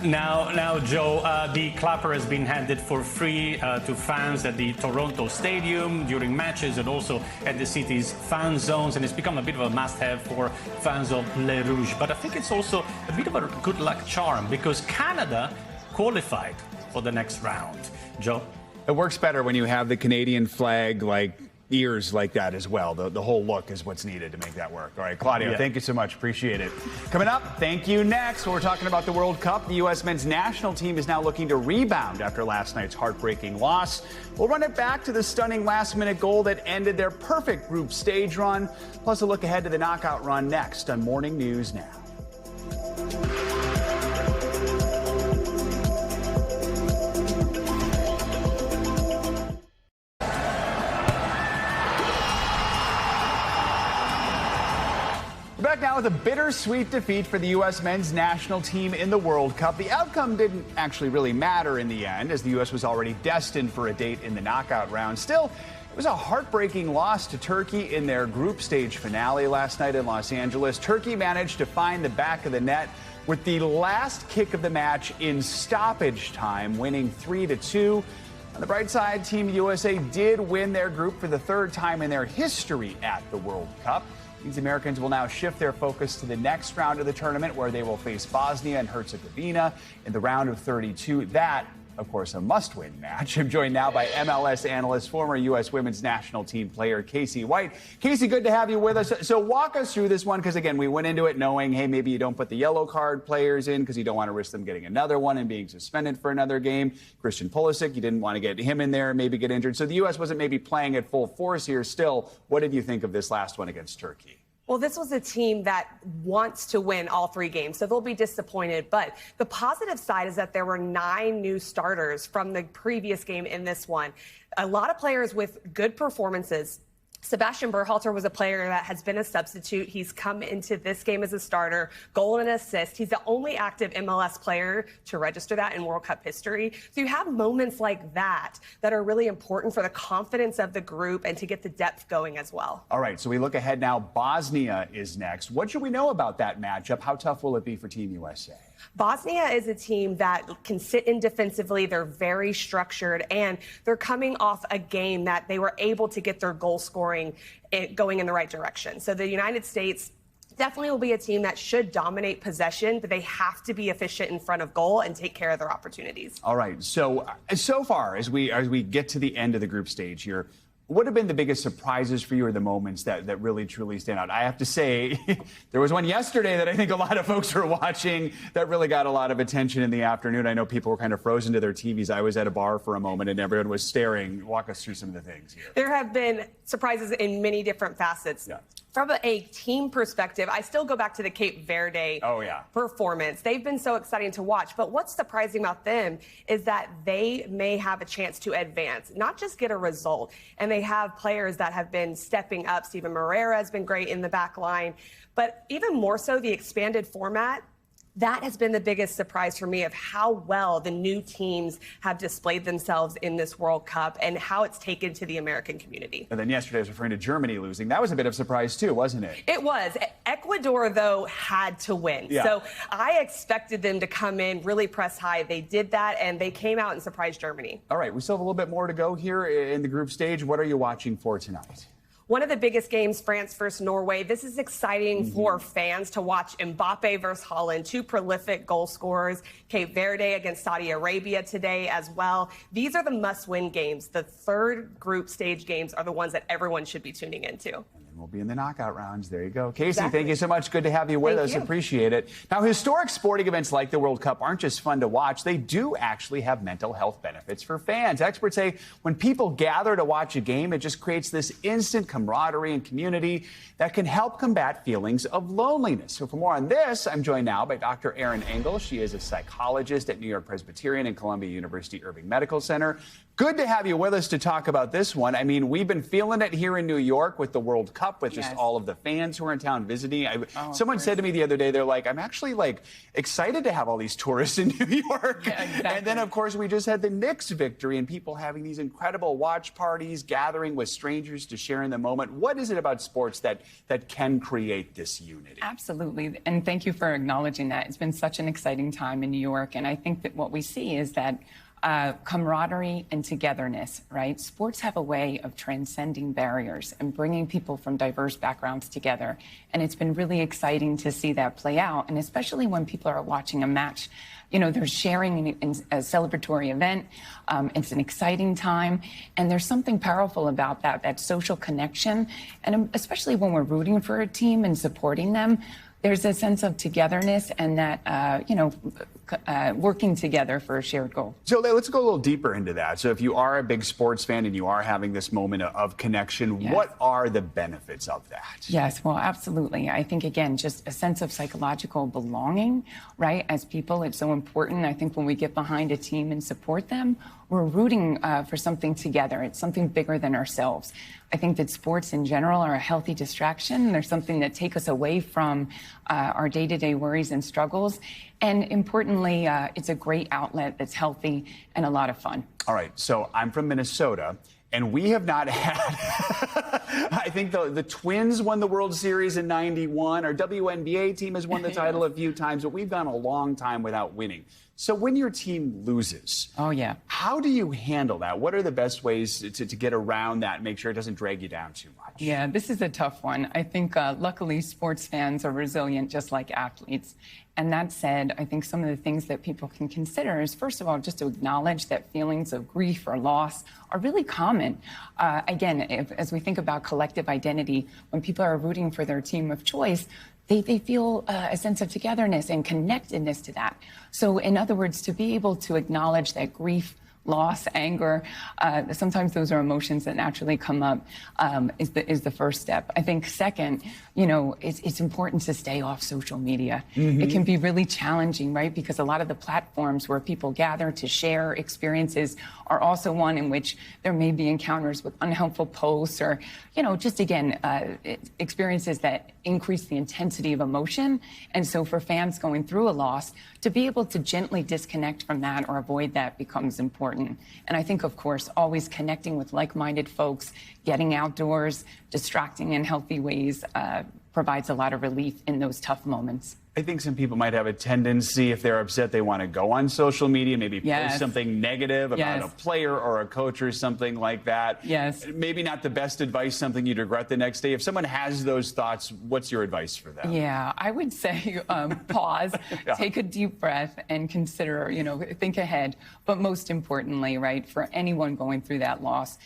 Now, Joe, the clapper has been handed for free to fans at the Toronto Stadium during matches and also at the city's fan zones, and it's become a bit of a must-have for fans of Les Rouges. But I think it's also a bit of a good luck charm because Canada qualified for the next round. Joe? It works better when you have the Canadian flag, like ears like that as well. The whole look is what's needed to make that work. All right, Claudio, Thank you so much. Appreciate it. Coming up, thank you next. We're talking about the World Cup. The U.S. men's national team is now looking to rebound after last night's heartbreaking loss. We'll run it back to the stunning last-minute goal that ended their perfect group stage run. Plus, a look ahead to the knockout run next on Morning News Now. Back now with a bittersweet defeat for the U.S. men's national team in the World Cup. The outcome didn't actually really matter in the end, as the U.S. was already destined for a date in the knockout round. Still, It was a heartbreaking loss to Turkey in their group stage finale last night in Los Angeles. Turkey managed to find the back of the net with the last kick of the match in stoppage time, winning 3-2. On the bright side, Team USA did win their group for the third time in their history at the World Cup. These Americans will now shift their focus to the next round of the tournament, where they will face Bosnia and Herzegovina in the round of 32. That, of course, a must-win match. I'm joined now by MLS analyst, former U.S. women's national team player, Casey White. Casey, good to have you with us. So walk us through this one, because, again, we went into it knowing, hey, maybe you don't put the yellow card players in because you don't want to risk them getting another one and being suspended for another game. Christian Pulisic, you didn't want to get him in there and maybe get injured. So the U.S. wasn't maybe playing at full force here. Still, what did you think of this last one against Turkey? Well, this was a team that wants to win all 3 games, so they'll be disappointed. But the positive side is that there were 9 new starters from the previous game in this one. A lot of players with good performances. Sebastian Berhalter was a player that has been a substitute. He's come into this game as a starter, goal and assist. He's the only active MLS player to register that in World Cup history. So you have moments like that that are really important for the confidence of the group and to get the depth going as well. All right, so we look ahead now. Bosnia is next. What should we know about that matchup? How tough will it be for Team USA? Bosnia is a team that can sit in defensively. They're very structured, and they're coming off a game that they were able to get their goal scoring going in the right direction. So the United States definitely will be a team that should dominate possession, but they have to be efficient in front of goal and take care of their opportunities. All right, so far as we get to the end of the group stage here, what have been the biggest surprises for you, or the moments that really, truly stand out? I have to say, there was one yesterday that I think a lot of folks were watching that really got a lot of attention in the afternoon. I know people were kind of frozen to their TVs. I was at a bar for a moment, and everyone was staring. Walk us through some of the things here. There have been surprises in many different facets. Yeah. From a team perspective, I still go back to the Cape Verde performance. They've been so exciting to watch. But what's surprising about them is that they may have a chance to advance, not just get a result. And they have players that have been stepping up. Steven Moreira has been great in the back line. But even more so, the expanded format, that has been the biggest surprise for me of how well the new teams have displayed themselves in this World Cup and how it's taken to the American community. And then yesterday I was referring to Germany losing. That was a bit of a surprise too, wasn't it? It was. Ecuador, though, had to win. Yeah. So I expected them to come in, really press high. They did that, and they came out and surprised Germany. All right, we still have a little bit more to go here in the group stage. What are you watching for tonight? One of the biggest games, France versus Norway. This is exciting for fans to watch. Mbappe versus Holland, 2 prolific goal scorers. Cape Verde against Saudi Arabia today as well. These are the must-win games. The third group stage games are the ones that everyone should be tuning into. We'll be in the knockout rounds. There you go. Casey, Exactly. Thank you so much. Good to have you with Thank us. you. Appreciate it. Now, historic sporting events like the World Cup aren't just fun to watch. They do actually have mental health benefits for fans. Experts say when people gather to watch a game, it just creates this instant camaraderie and community that can help combat feelings of loneliness. So for more on this, I'm joined now by Dr. Erin Engel. She is a psychologist at New York Presbyterian and Columbia University Irving Medical Center. Good to have you with us to talk about this one. I mean, we've been feeling it here in New York with the World Cup, with just all of the fans who are in town visiting. Someone said to me the other day, they're like, I'm actually excited to have all these tourists in New York. Yeah, exactly. And then, of course, we just had the Knicks victory and people having these incredible watch parties, gathering with strangers to share in the moment. What is it about sports that can create this unity? Absolutely. And thank you for acknowledging that. It's been such an exciting time in New York. And I think that what we see is that camaraderie and togetherness, right? Sports have a way of transcending barriers and bringing people from diverse backgrounds together. And it's been really exciting to see that play out. And especially when people are watching a match, you know, they're sharing in a celebratory event. It's an exciting time. And there's something powerful about that social connection. And especially when we're rooting for a team and supporting them, there's a sense of togetherness and that, working together for a shared goal. So let's go a little deeper into that. So if you are a big sports fan and you are having this moment of connection, what are the benefits of that? Yes, well, absolutely. I think, again, just a sense of psychological belonging, right? As people, it's so important. I think when we get behind a team and support them, we're rooting for something together. It's something bigger than ourselves. I think that sports in general are a healthy distraction. They're something that take us away from our day-to-day worries and struggles. And importantly, it's a great outlet that's healthy and a lot of fun. All right, so I'm from Minnesota, And we have not had, I think the Twins won the World Series in '91. Our WNBA team has won the title a few times, but we've gone a long time without winning. So when your team loses, how do you handle that? What are the best ways to get around that and make sure it doesn't drag you down too much? Yeah, this is a tough one. I think luckily sports fans are resilient just like athletes. And that said, I think some of the things that people can consider is, first of all, just to acknowledge that feelings of grief or loss are really common. Again, as we think about collective identity, when people are rooting for their team of choice, they feel a sense of togetherness and connectedness to that. So in other words, to be able to acknowledge that grief, loss, anger, sometimes those are emotions that naturally come up, is the first step. I think second, it's important to stay off social media. It can be really challenging, right? Because a lot of the platforms where people gather to share experiences are also one in which there may be encounters with unhelpful posts or, just again, experiences that increase the intensity of emotion. And so for fans going through a loss, to be able to gently disconnect from that or avoid that becomes important. And I think, of course, always connecting with like-minded folks, getting outdoors, distracting in healthy ways provides a lot of relief in those tough moments. I think some people might have a tendency, if they're upset, they want to go on social media, maybe post something negative about a player or a coach or something like that. Maybe not the best advice, something you'd regret the next day. If someone has those thoughts, what's your advice for them? Yeah, I would say pause, take a deep breath and consider, think ahead. But most importantly, right, for anyone going through that loss,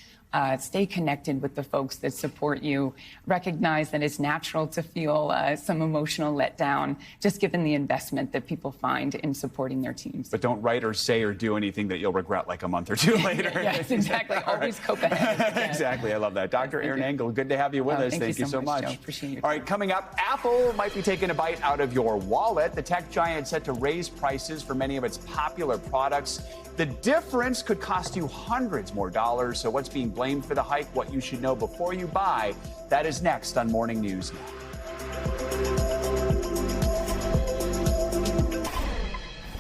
stay connected with the folks that support you. Recognize that it's natural to feel some emotional letdown, just given the investment that people find in supporting their teams. But don't write or say or do anything that you'll regret like a month or two later. Yes, exactly. Always cope ahead. Exactly. I love that. Dr. Erin Engel, good to have you with us. Thank you so much. Joe. Appreciate your time. All right, coming up, Apple might be taking a bite out of your wallet. The tech giant set to raise prices for many of its popular products. The difference could cost you hundreds more dollars. So what's being blamed for the hike? What you should know before you buy. That is next on Morning News Now.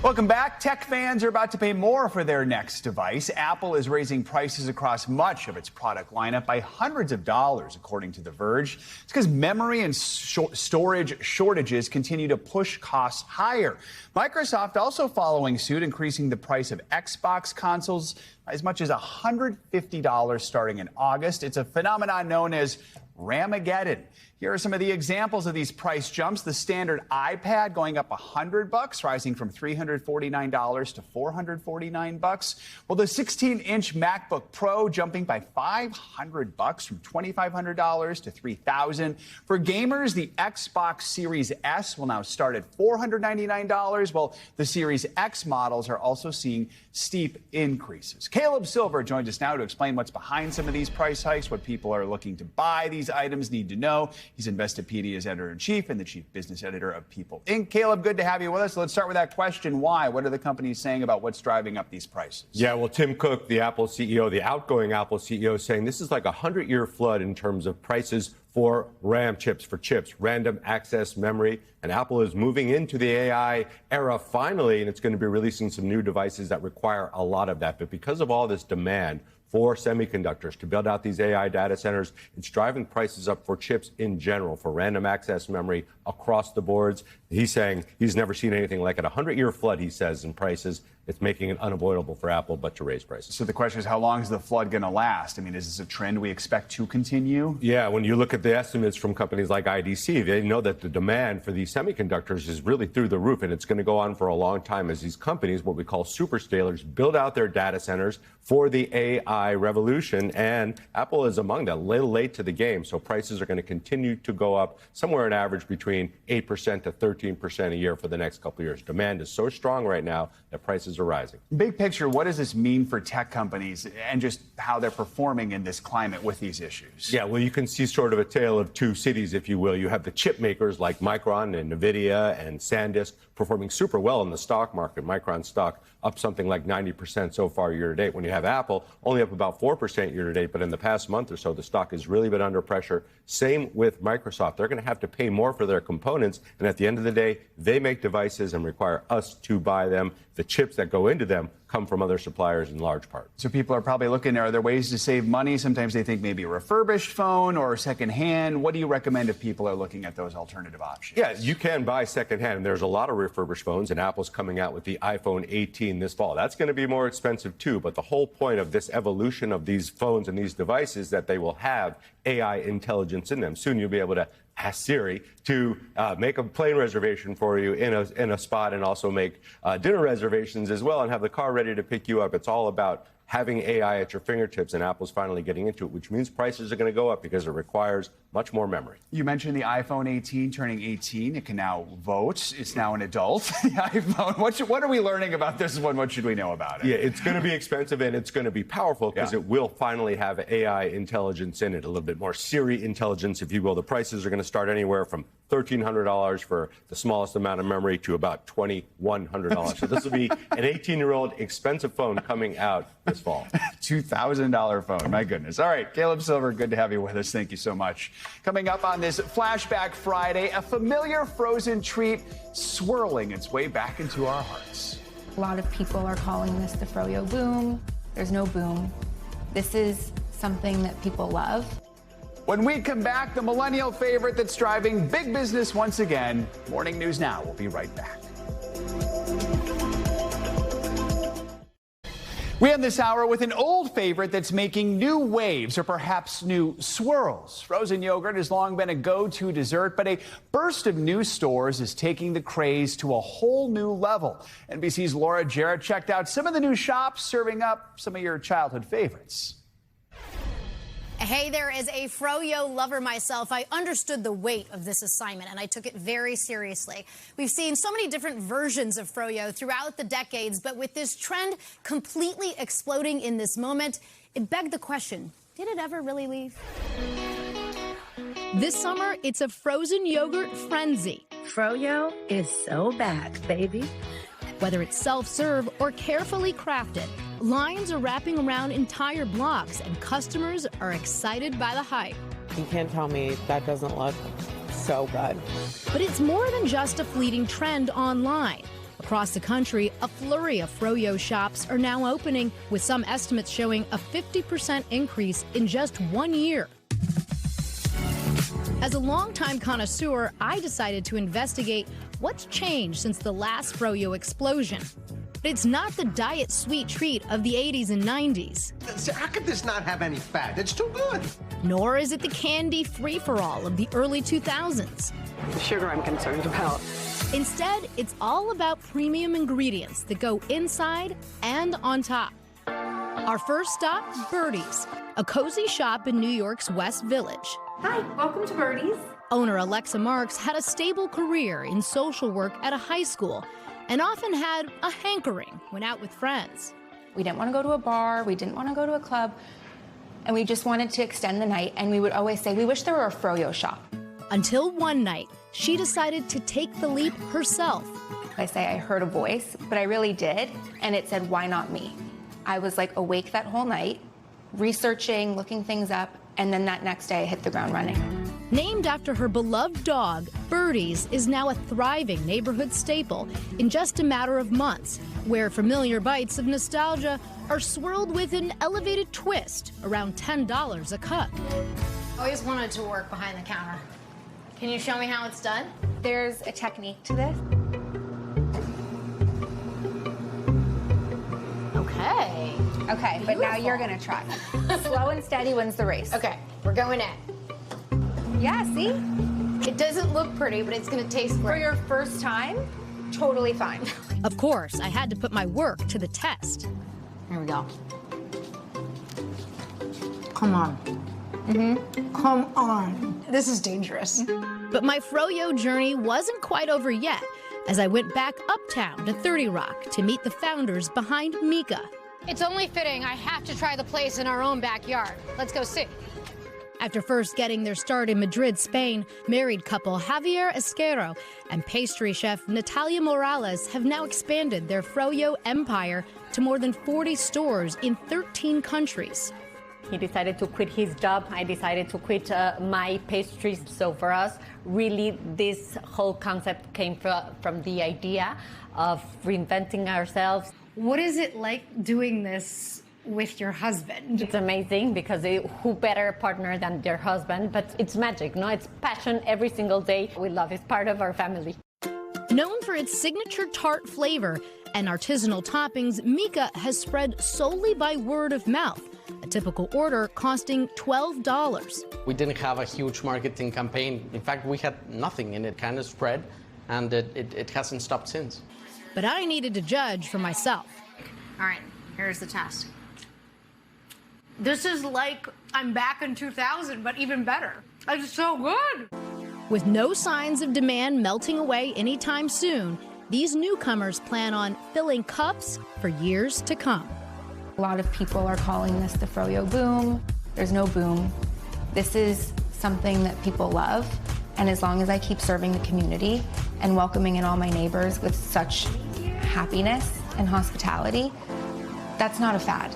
Welcome back. Tech fans are about to pay more for their next device. Apple is raising prices across much of its product lineup by hundreds of dollars, according to The Verge. It's because memory and storage shortages continue to push costs higher. Microsoft also following suit, increasing the price of Xbox consoles by as much as $150 starting in August. It's a phenomenon known as Ramageddon. Here are some of the examples of these price jumps. The standard iPad going up $100, rising from $349 to $449. Well, the 16-inch MacBook Pro jumping by $500 from $2,500 to $3,000. For gamers, the Xbox Series S will now start at $499, while the Series X models are also seeing steep increases. Caleb Silver joins us now to explain what's behind some of these price hikes, what people are looking to buy these items need to know. He's Investopedia's editor-in-chief and the chief business editor of People Inc. Caleb, good to have you with us. Let's start with that question. Why? What are the companies saying about what's driving up these prices? Yeah, well, Tim Cook, the Apple CEO, the outgoing Apple CEO, is saying this is like a 100-year flood in terms of prices for RAM chips, for chips, random access memory. And Apple is moving into the AI era finally, and it's going to be releasing some new devices that require a lot of that. But because of all this demand for semiconductors to build out these AI data centers, it's driving prices up for chips in general, for random access memory across the boards. He's saying he's never seen anything like it. A 100-year flood, he says, in prices. It's making it unavoidable for Apple but to raise prices. So the question is, how long is the flood going to last? I mean, is this a trend we expect to continue? Yeah, when you look at the estimates from companies like IDC, they know that the demand for these semiconductors is really through the roof, and it's going to go on for a long time as these companies, what we call superscalers, build out their data centers for the AI revolution. And Apple is among them, a little late to the game. So prices are going to continue to go up somewhere on average between 8% to 13% a year for the next couple of years. Demand is so strong right now that prices are rising. Big picture, what does this mean for tech companies and just how they're performing in this climate with these issues? Yeah, well, you can see sort of a tale of two cities, if you will. You have the chip makers like Micron and NVIDIA and SanDisk performing super well in the stock market. Micron stock up something like 90% so far year to date. When you have Apple only up about 4% year to date, but in the past month or so, the stock has really been under pressure. Same with Microsoft. They're going to have to pay more for their components. And at the end of the day, they make devices and require us to buy them. The chips that that go into them come from other suppliers in large part. So people are probably looking, are there ways to save money? Sometimes they think maybe a refurbished phone or secondhand. What do you recommend if people are looking at those alternative options? Yeah, you can buy secondhand, and there's a lot of refurbished phones, and Apple's coming out with the iPhone 18 this fall. That's going to be more expensive too, but the whole point of this evolution of these phones and these devices is that they will have AI intelligence in them. Soon you'll be able to ask Siri to make a plane reservation for you in a spot, and also make dinner reservations as well, and have the car ready to pick you up. It's all about having AI at your fingertips, and Apple's finally getting into it, which means prices are going to go up because it requires much more memory. You mentioned the iPhone 18 turning 18. It can now vote. It's now an adult. The iPhone. What are we learning about this one? What should we know about it? Yeah, it's going to be expensive, and it's going to be powerful because it will finally have AI intelligence in it, a little bit more Siri intelligence, if you will. The prices are going to start anywhere from $1,300 for the smallest amount of memory to about $2,100. So this will be an 18-year-old expensive phone coming out this fall. $2,000 phone. My goodness. All right, Caleb Silver, good to have you with us. Thank you so much. Coming up on this Flashback Friday, a familiar frozen treat swirling its way back into our hearts. A lot of people are calling this the Froyo boom. There's no boom. This is something that people love. When we come back, the millennial favorite that's driving big business once again. Morning News Now. We'll be right back. We end this hour with an old favorite that's making new waves, or perhaps new swirls. Frozen yogurt has long been a go-to dessert, but a burst of new stores is taking the craze to a whole new level. NBC's Laura Jarrett checked out some of the new shops serving up some of your childhood favorites. Hey there, as a Froyo lover myself, I understood the weight of this assignment, and I took it very seriously. We've seen so many different versions of Froyo throughout the decades, but with this trend completely exploding in this moment, it begged the question, did it ever really leave? This summer, it's a frozen yogurt frenzy. Froyo is so back, baby. Whether it's self-serve or carefully crafted, lines are wrapping around entire blocks, and customers are excited by the hype. You can't tell me that doesn't look so good. But it's more than just a fleeting trend online. Across the country, a flurry of Froyo shops are now opening, with some estimates showing a 50% increase in just 1 year. As a longtime connoisseur, I decided to investigate what's changed since the last Froyo explosion. But it's not the diet sweet treat of the 80s and 90s. How could this not have any fat? It's too good. Nor is it the candy free-for-all of the early 2000s. The sugar I'm concerned about. Instead, it's all about premium ingredients that go inside and on top. Our first stop, Birdie's, a cozy shop in New York's West Village. Hi, welcome to Birdie's. Owner Alexa Marks had a stable career in social work at a high school and often had a hankering when out with friends. We didn't want to go to a bar, we didn't want to go to a club, and we just wanted to extend the night, and we would always say, we wish there were a Froyo shop. Until one night, she decided to take the leap herself. I say I heard a voice, but I really did, and it said, why not me? I was like awake that whole night, researching, looking things up, and then that next day I hit the ground running. Named after her beloved dog, Birdie's is now a thriving neighborhood staple in just a matter of months, where familiar bites of nostalgia are swirled with an elevated twist, around $10 a cup. I always wanted to work behind the counter. Can you show me how it's done? There's a technique to this. Okay. Okay, but now you're gonna try. Slow and steady wins the race. Okay, we're going in. Yeah, see? It doesn't look pretty, but it's gonna taste great. For your first time, totally fine. Of course, I had to put my work to the test. Here we go. Come on. Come on. This is dangerous. But my Froyo journey wasn't quite over yet, as I went back uptown to 30 Rock to meet the founders behind Mika. It's only fitting I have to try the place in our own backyard. Let's go see. After first getting their start in Madrid, Spain, married couple Javier Esquero and pastry chef Natalia Morales have now expanded their Froyo empire to more than 40 stores in 13 countries. He decided to quit his job. I decided to quit my pastries. So for us, really, this whole concept came from the idea of reinventing ourselves. What is it like doing this with your husband? It's amazing because who better partner than their husband? But it's magic, no? It's passion every single day. We love it. It's part of our family. Known for its signature tart flavor and artisanal toppings, Mika has spread solely by word of mouth. A typical order costing $12. We didn't have a huge marketing campaign. In fact, we had nothing, and it kind of spread, and it hasn't stopped since. But I needed to judge for myself. All right, here's the test. This is like I'm back in 2000, but even better. It's so good. With no signs of demand melting away anytime soon, these newcomers plan on filling cups for years to come. A lot of people are calling this the froyo boom. There's no boom. This is something that people love. And as long as I keep serving the community and welcoming in all my neighbors with such happiness and hospitality, that's not a fad.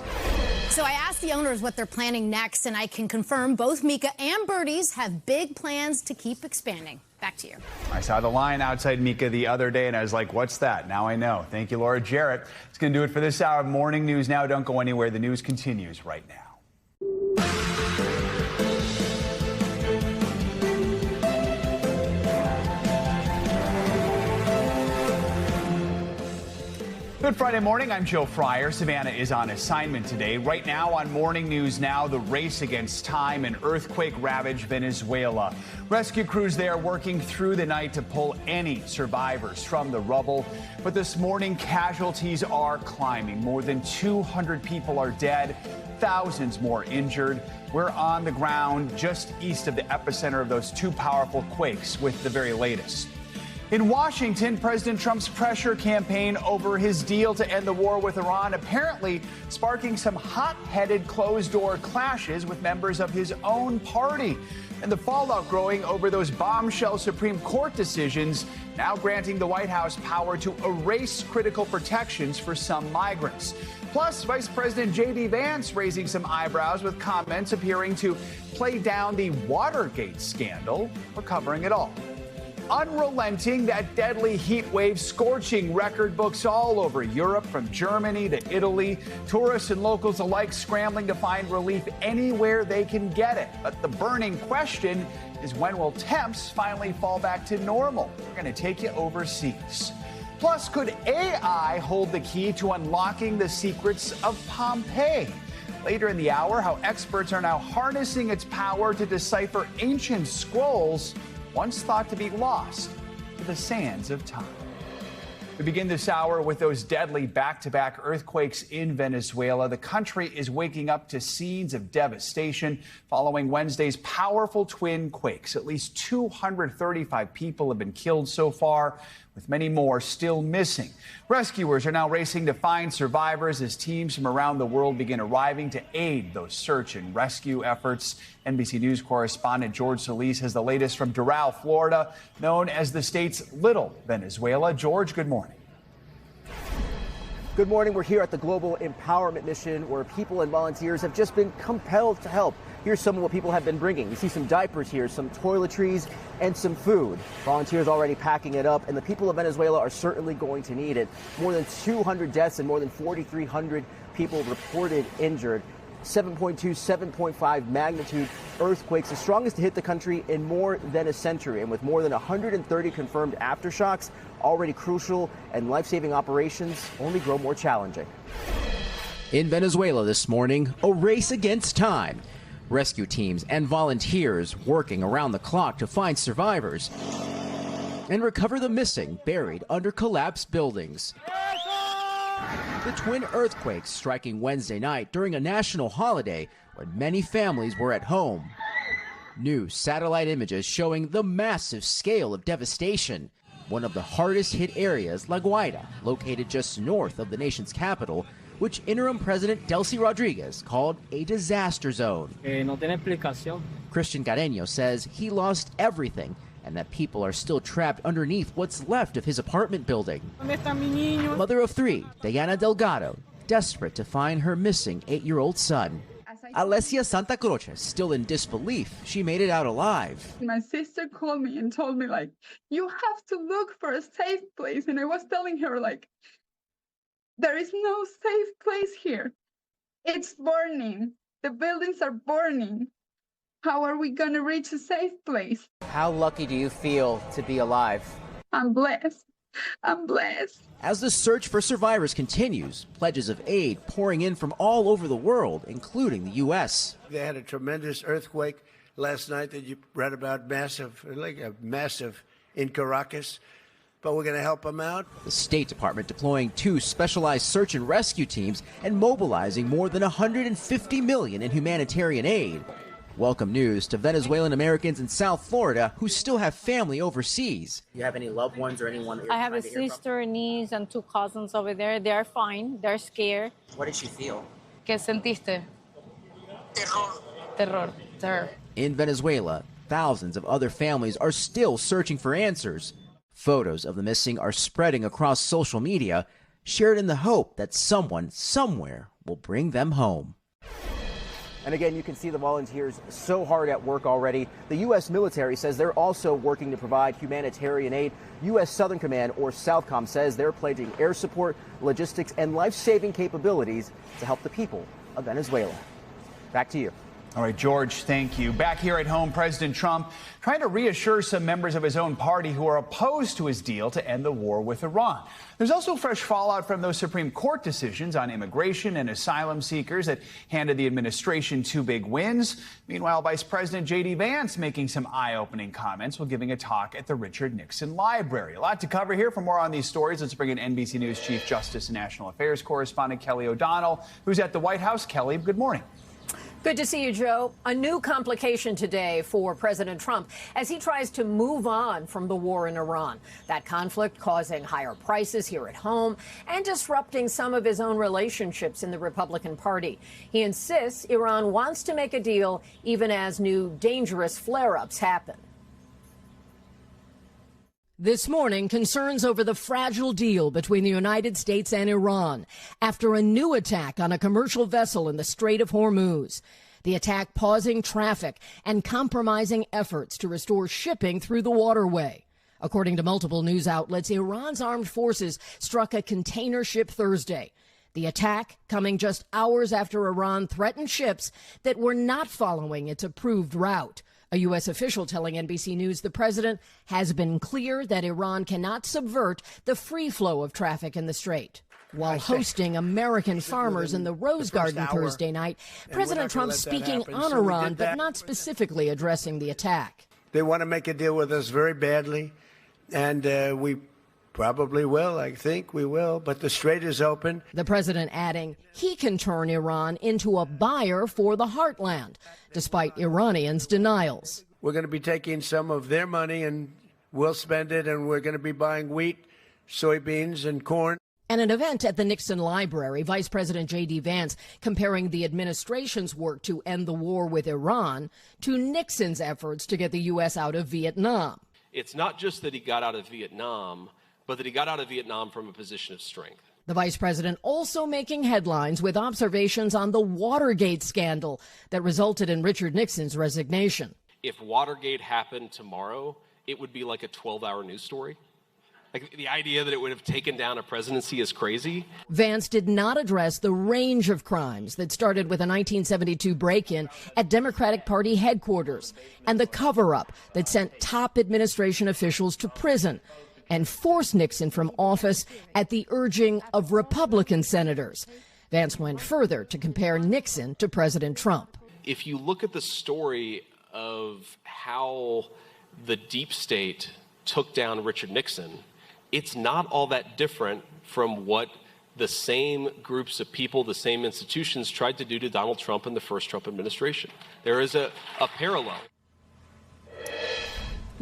So I asked the owners what they're planning next, and I can confirm both Mika and Birdie's have big plans to keep expanding. Back to you. I saw the line outside Mika the other day, and I was like, what's that? Now I know. Thank you, Laura Jarrett. It's going to do it for this hour of Morning News Now. Don't go anywhere. The news continues right now. Good Friday morning. I'm Joe Fryer. Savannah is on assignment today. Right now on Morning News Now, the race against time in earthquake-ravaged Venezuela. Rescue crews there working through the night to pull any survivors from the rubble. But this morning, casualties are climbing. More than 200 people are dead, thousands more injured. We're on the ground just east of the epicenter of those two powerful quakes with the very latest. In Washington, President Trump's pressure campaign over his deal to end the war with Iran apparently sparking some hot-headed closed-door clashes with members of his own party. And the fallout growing over those bombshell Supreme Court decisions, now granting the White House power to erase critical protections for some migrants. Plus, Vice President J.D. Vance raising some eyebrows with comments appearing to play down the Watergate scandal. We're covering it all. Unrelenting, that deadly heat wave scorching record books all over Europe, from Germany to Italy. Tourists and locals alike scrambling to find relief anywhere they can get it. But the burning question is, when will temps finally fall back to normal? We're going to take you overseas. Plus, could AI hold the key to unlocking the secrets of Pompeii? Later in the hour, how experts are now harnessing its power to decipher ancient scrolls once thought to be lost to the sands of time. We begin this hour with those deadly back-to-back earthquakes in Venezuela. The country is waking up to scenes of devastation following Wednesday's powerful twin quakes. At least 235 people have been killed so far, with many more still missing. Rescuers are now racing to find survivors as teams from around the world begin arriving to aid those search and rescue efforts. NBC News correspondent George Solis has the latest from Doral, Florida, known as the state's Little Venezuela. George, good morning. Good morning. We're here at the Global Empowerment Mission, where people and volunteers have just been compelled to help. Here's some of what people have been bringing. You see some diapers here, some toiletries, and some food. Volunteers already packing it up, and the people of Venezuela are certainly going to need it. More than 200 deaths and more than 4,300 people reported injured. 7.2, 7.5 magnitude earthquakes, the strongest to hit the country in more than a century. And with more than 130 confirmed aftershocks, already crucial, and life-saving operations only grow more challenging. In Venezuela this morning, a race against time. Rescue teams and volunteers working around the clock to find survivors and recover the missing buried under collapsed buildings. The twin earthquakes striking Wednesday night during a national holiday when many families were at home. New satellite images showing the massive scale of devastation. One of the hardest hit areas, La Guaira, located just north of the nation's capital, which interim President Delcy Rodriguez called a disaster zone. No tiene explicación. Christian Carreño says he lost everything and that people are still trapped underneath what's left of his apartment building. Mother of three, Diana Delgado, desperate to find her missing 8-year-old son. Alessia Santa Croce, still in disbelief she made it out alive. My sister called me and told me, like, you have to look for a safe place. And I was telling her, like, There is no safe place here. It's burning. The buildings are burning. How are we going to reach a safe place? How lucky do you feel to be alive? I'm blessed. I'm blessed. As the search for survivors continues, pledges of aid pouring in from all over the world, including the U.S. They had a tremendous earthquake last night that you read about, massive in Caracas. But we're going to help them out. The State Department deploying 2 specialized search and rescue teams and mobilizing more than $150 million in humanitarian aid. Welcome news to Venezuelan Americans in South Florida who still have family overseas. Do you have any loved ones or anyone that you're I have trying a to hear sister, niece, and 2 cousins over there. They are fine. They're scared. from? What did she feel? ¿Qué sentiste? Terror. Terror. In Venezuela, thousands of other families are still searching for answers. Photos of the missing are spreading across social media, shared in the hope that someone somewhere will bring them home. And again, you can see the volunteers so hard at work already. The U.S. military says they're also working to provide humanitarian aid. U.S. Southern Command, or SOUTHCOM, says they're pledging air support, logistics, and life-saving capabilities to help the people of Venezuela. Back to you. All right, George, thank you. Back here at home, President Trump trying to reassure some members of his own party who are opposed to his deal to end the war with Iran. There's also fresh fallout from those Supreme Court decisions on immigration and asylum seekers that handed the administration 2 big wins. Meanwhile, Vice President J.D. Vance making some eye-opening comments while giving a talk at the Richard Nixon Library. A lot to cover here. For more on these stories, let's bring in NBC News Chief Justice and National Affairs correspondent Kelly O'Donnell, who's at the White House. Kelly, good morning. Good to see you, Joe. A new complication today for President Trump as he tries to move on from the war in Iran. That conflict causing higher prices here at home and disrupting some of his own relationships in the Republican Party. He insists Iran wants to make a deal even as new dangerous flare-ups happen. This morning, concerns over the fragile deal between the United States and Iran after a new attack on a commercial vessel in the Strait of Hormuz. The attack pausing traffic and compromising efforts to restore shipping through the waterway. According to multiple news outlets, Iran's armed forces struck a container ship Thursday. The attack coming just hours after Iran threatened ships that were not following its approved route. A U.S. official telling NBC News the president has been clear that Iran cannot subvert the free flow of traffic in the strait. While hosting American farmers in the Rose Garden Thursday night, President Trump speaking on Iran, but not specifically addressing the attack. They want to make a deal with us very badly, and we probably will. I think we will, but the strait is open. The president adding he can turn Iran into a buyer for the heartland, despite Iranians' denials. We're going to be taking some of their money and we'll spend it, and we're going to be buying wheat, soybeans, and corn. At an event at the Nixon Library, Vice President J.D. Vance comparing the administration's work to end the war with Iran to Nixon's efforts to get the U.S. out of Vietnam. It's not just that he got out of Vietnam, but that he got out of Vietnam from a position of strength. The vice president also making headlines with observations on the Watergate scandal that resulted in Richard Nixon's resignation. If Watergate happened tomorrow, it would be like a 12-hour news story. Like, the idea that it would have taken down a presidency is crazy. Vance did not address the range of crimes that started with a 1972 break-in at Democratic Party headquarters and the cover-up that sent top administration officials to prison and forced Nixon from office at the urging of Republican senators. Vance went further to compare Nixon to President Trump. If you look at the story of how the deep state took down Richard Nixon, it's not all that different from what the same groups of people, the same institutions tried to do to Donald Trump in the first Trump administration. There is a parallel.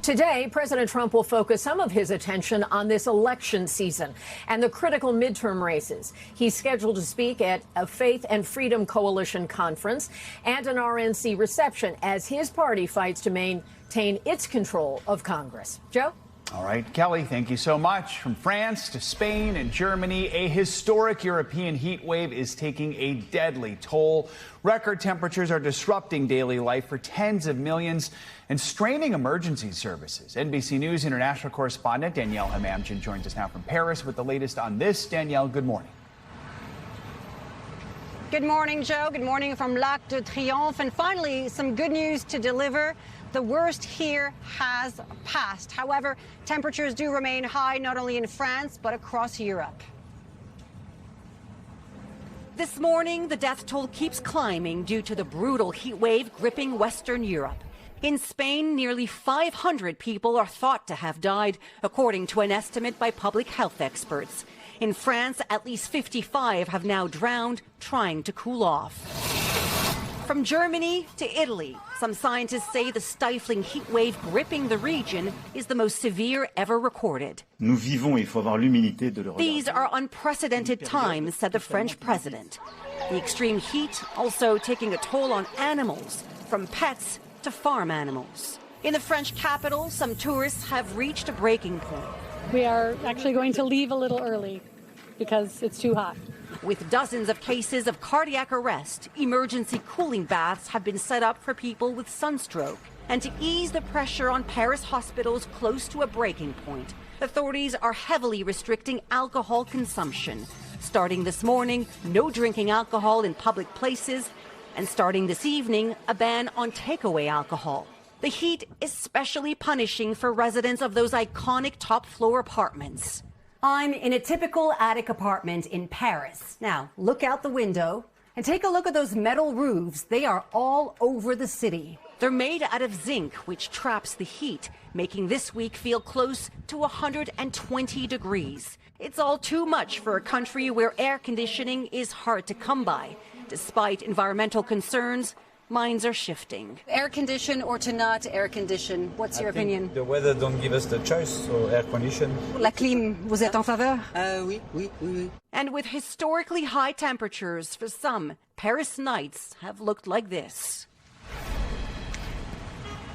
Today, President Trump will focus some of his attention on this election season and the critical midterm races. He's scheduled to speak at a Faith and Freedom Coalition conference and an RNC reception as his party fights to maintain its control of Congress. Joe? All right, Kelly, thank you so much. From France to Spain and Germany, a historic European heat wave is taking a deadly toll. Record temperatures are disrupting daily life for tens of millions and straining emergency services. NBC News international correspondent Danielle Hamamdjian joins us now from Paris with the latest on this. Danielle, good morning. Good morning, Joe. Good morning from L'Arc de Triomphe. And finally, some good news to deliver. The worst here has passed. However, temperatures do remain high, not only in France, but across Europe. This morning, the death toll keeps climbing due to the brutal heat wave gripping Western Europe. In Spain, nearly 500 people are thought to have died, according to an estimate by public health experts. In France, at least 55 have now drowned trying to cool off. From Germany to Italy, some scientists say the stifling heat wave gripping the region is the most severe ever recorded. These are unprecedented times, said the French president. The extreme heat also taking a toll on animals, from pets to farm animals. In the French capital, some tourists have reached a breaking point. We are actually going to leave a little early because it's too hot. With dozens of cases of cardiac arrest, emergency cooling baths have been set up for people with sunstroke. And to ease the pressure on Paris hospitals close to a breaking point, authorities are heavily restricting alcohol consumption. Starting this morning, no drinking alcohol in public places, and starting this evening, a ban on takeaway alcohol. The heat is especially punishing for residents of those iconic top-floor apartments. I'm in a typical attic apartment in Paris. Now, look out the window and take a look at those metal roofs. They are all over the city. They're made out of zinc, which traps the heat, making this week feel close to 120 degrees. It's all too much for a country where air conditioning is hard to come by. Despite environmental concerns, minds are shifting. Air condition or to not air condition? What's your opinion? The weather don't give us the choice, so air condition. La clim, vous êtes en faveur? Oui. And with historically high temperatures for some, Paris nights have looked like this.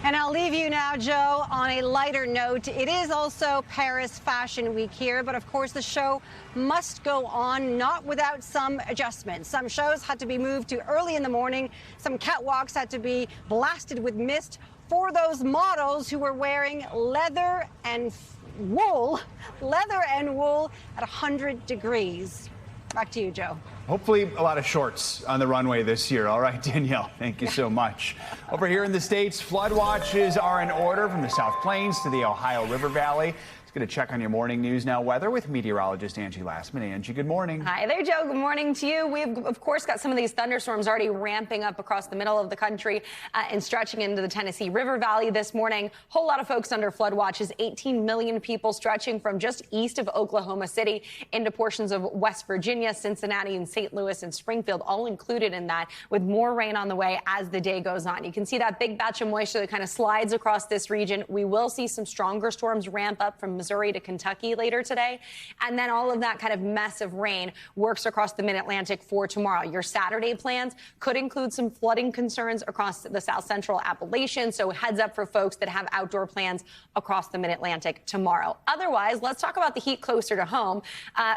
And I'll leave you now, Joe, on a lighter note. It is also Paris Fashion Week here, but of course the show must go on, not without some adjustments. Some shows had to be moved to early in the morning. Some catwalks had to be blasted with mist for those models who were wearing leather and wool at 100 degrees. Back to you, Joe. Hopefully a lot of shorts on the runway this year. All right, Danielle, thank you so much. Over here in the States, flood watches are in order from the South Plains to the Ohio River Valley. Let's get a check on your morning news now. Weather with meteorologist Angie Lassman. Angie, good morning. Hi there, Joe. Good morning to you. We've, of course, got some of these thunderstorms already ramping up across the middle of the country and stretching into the Tennessee River Valley this morning. Whole lot of folks under flood watches. 18 million people stretching from just east of Oklahoma City into portions of West Virginia, Cincinnati, and St. Louis and Springfield, all included in that, with more rain on the way as the day goes on. You can see that big batch of moisture that kind of slides across this region. We will see some stronger storms ramp up from Missouri to Kentucky later today. And then all of that kind of mess of rain works across the mid-Atlantic for tomorrow. Your Saturday plans could include some flooding concerns across the south central Appalachian. So heads up for folks that have outdoor plans across the mid-Atlantic tomorrow. Otherwise, let's talk about the heat closer to home.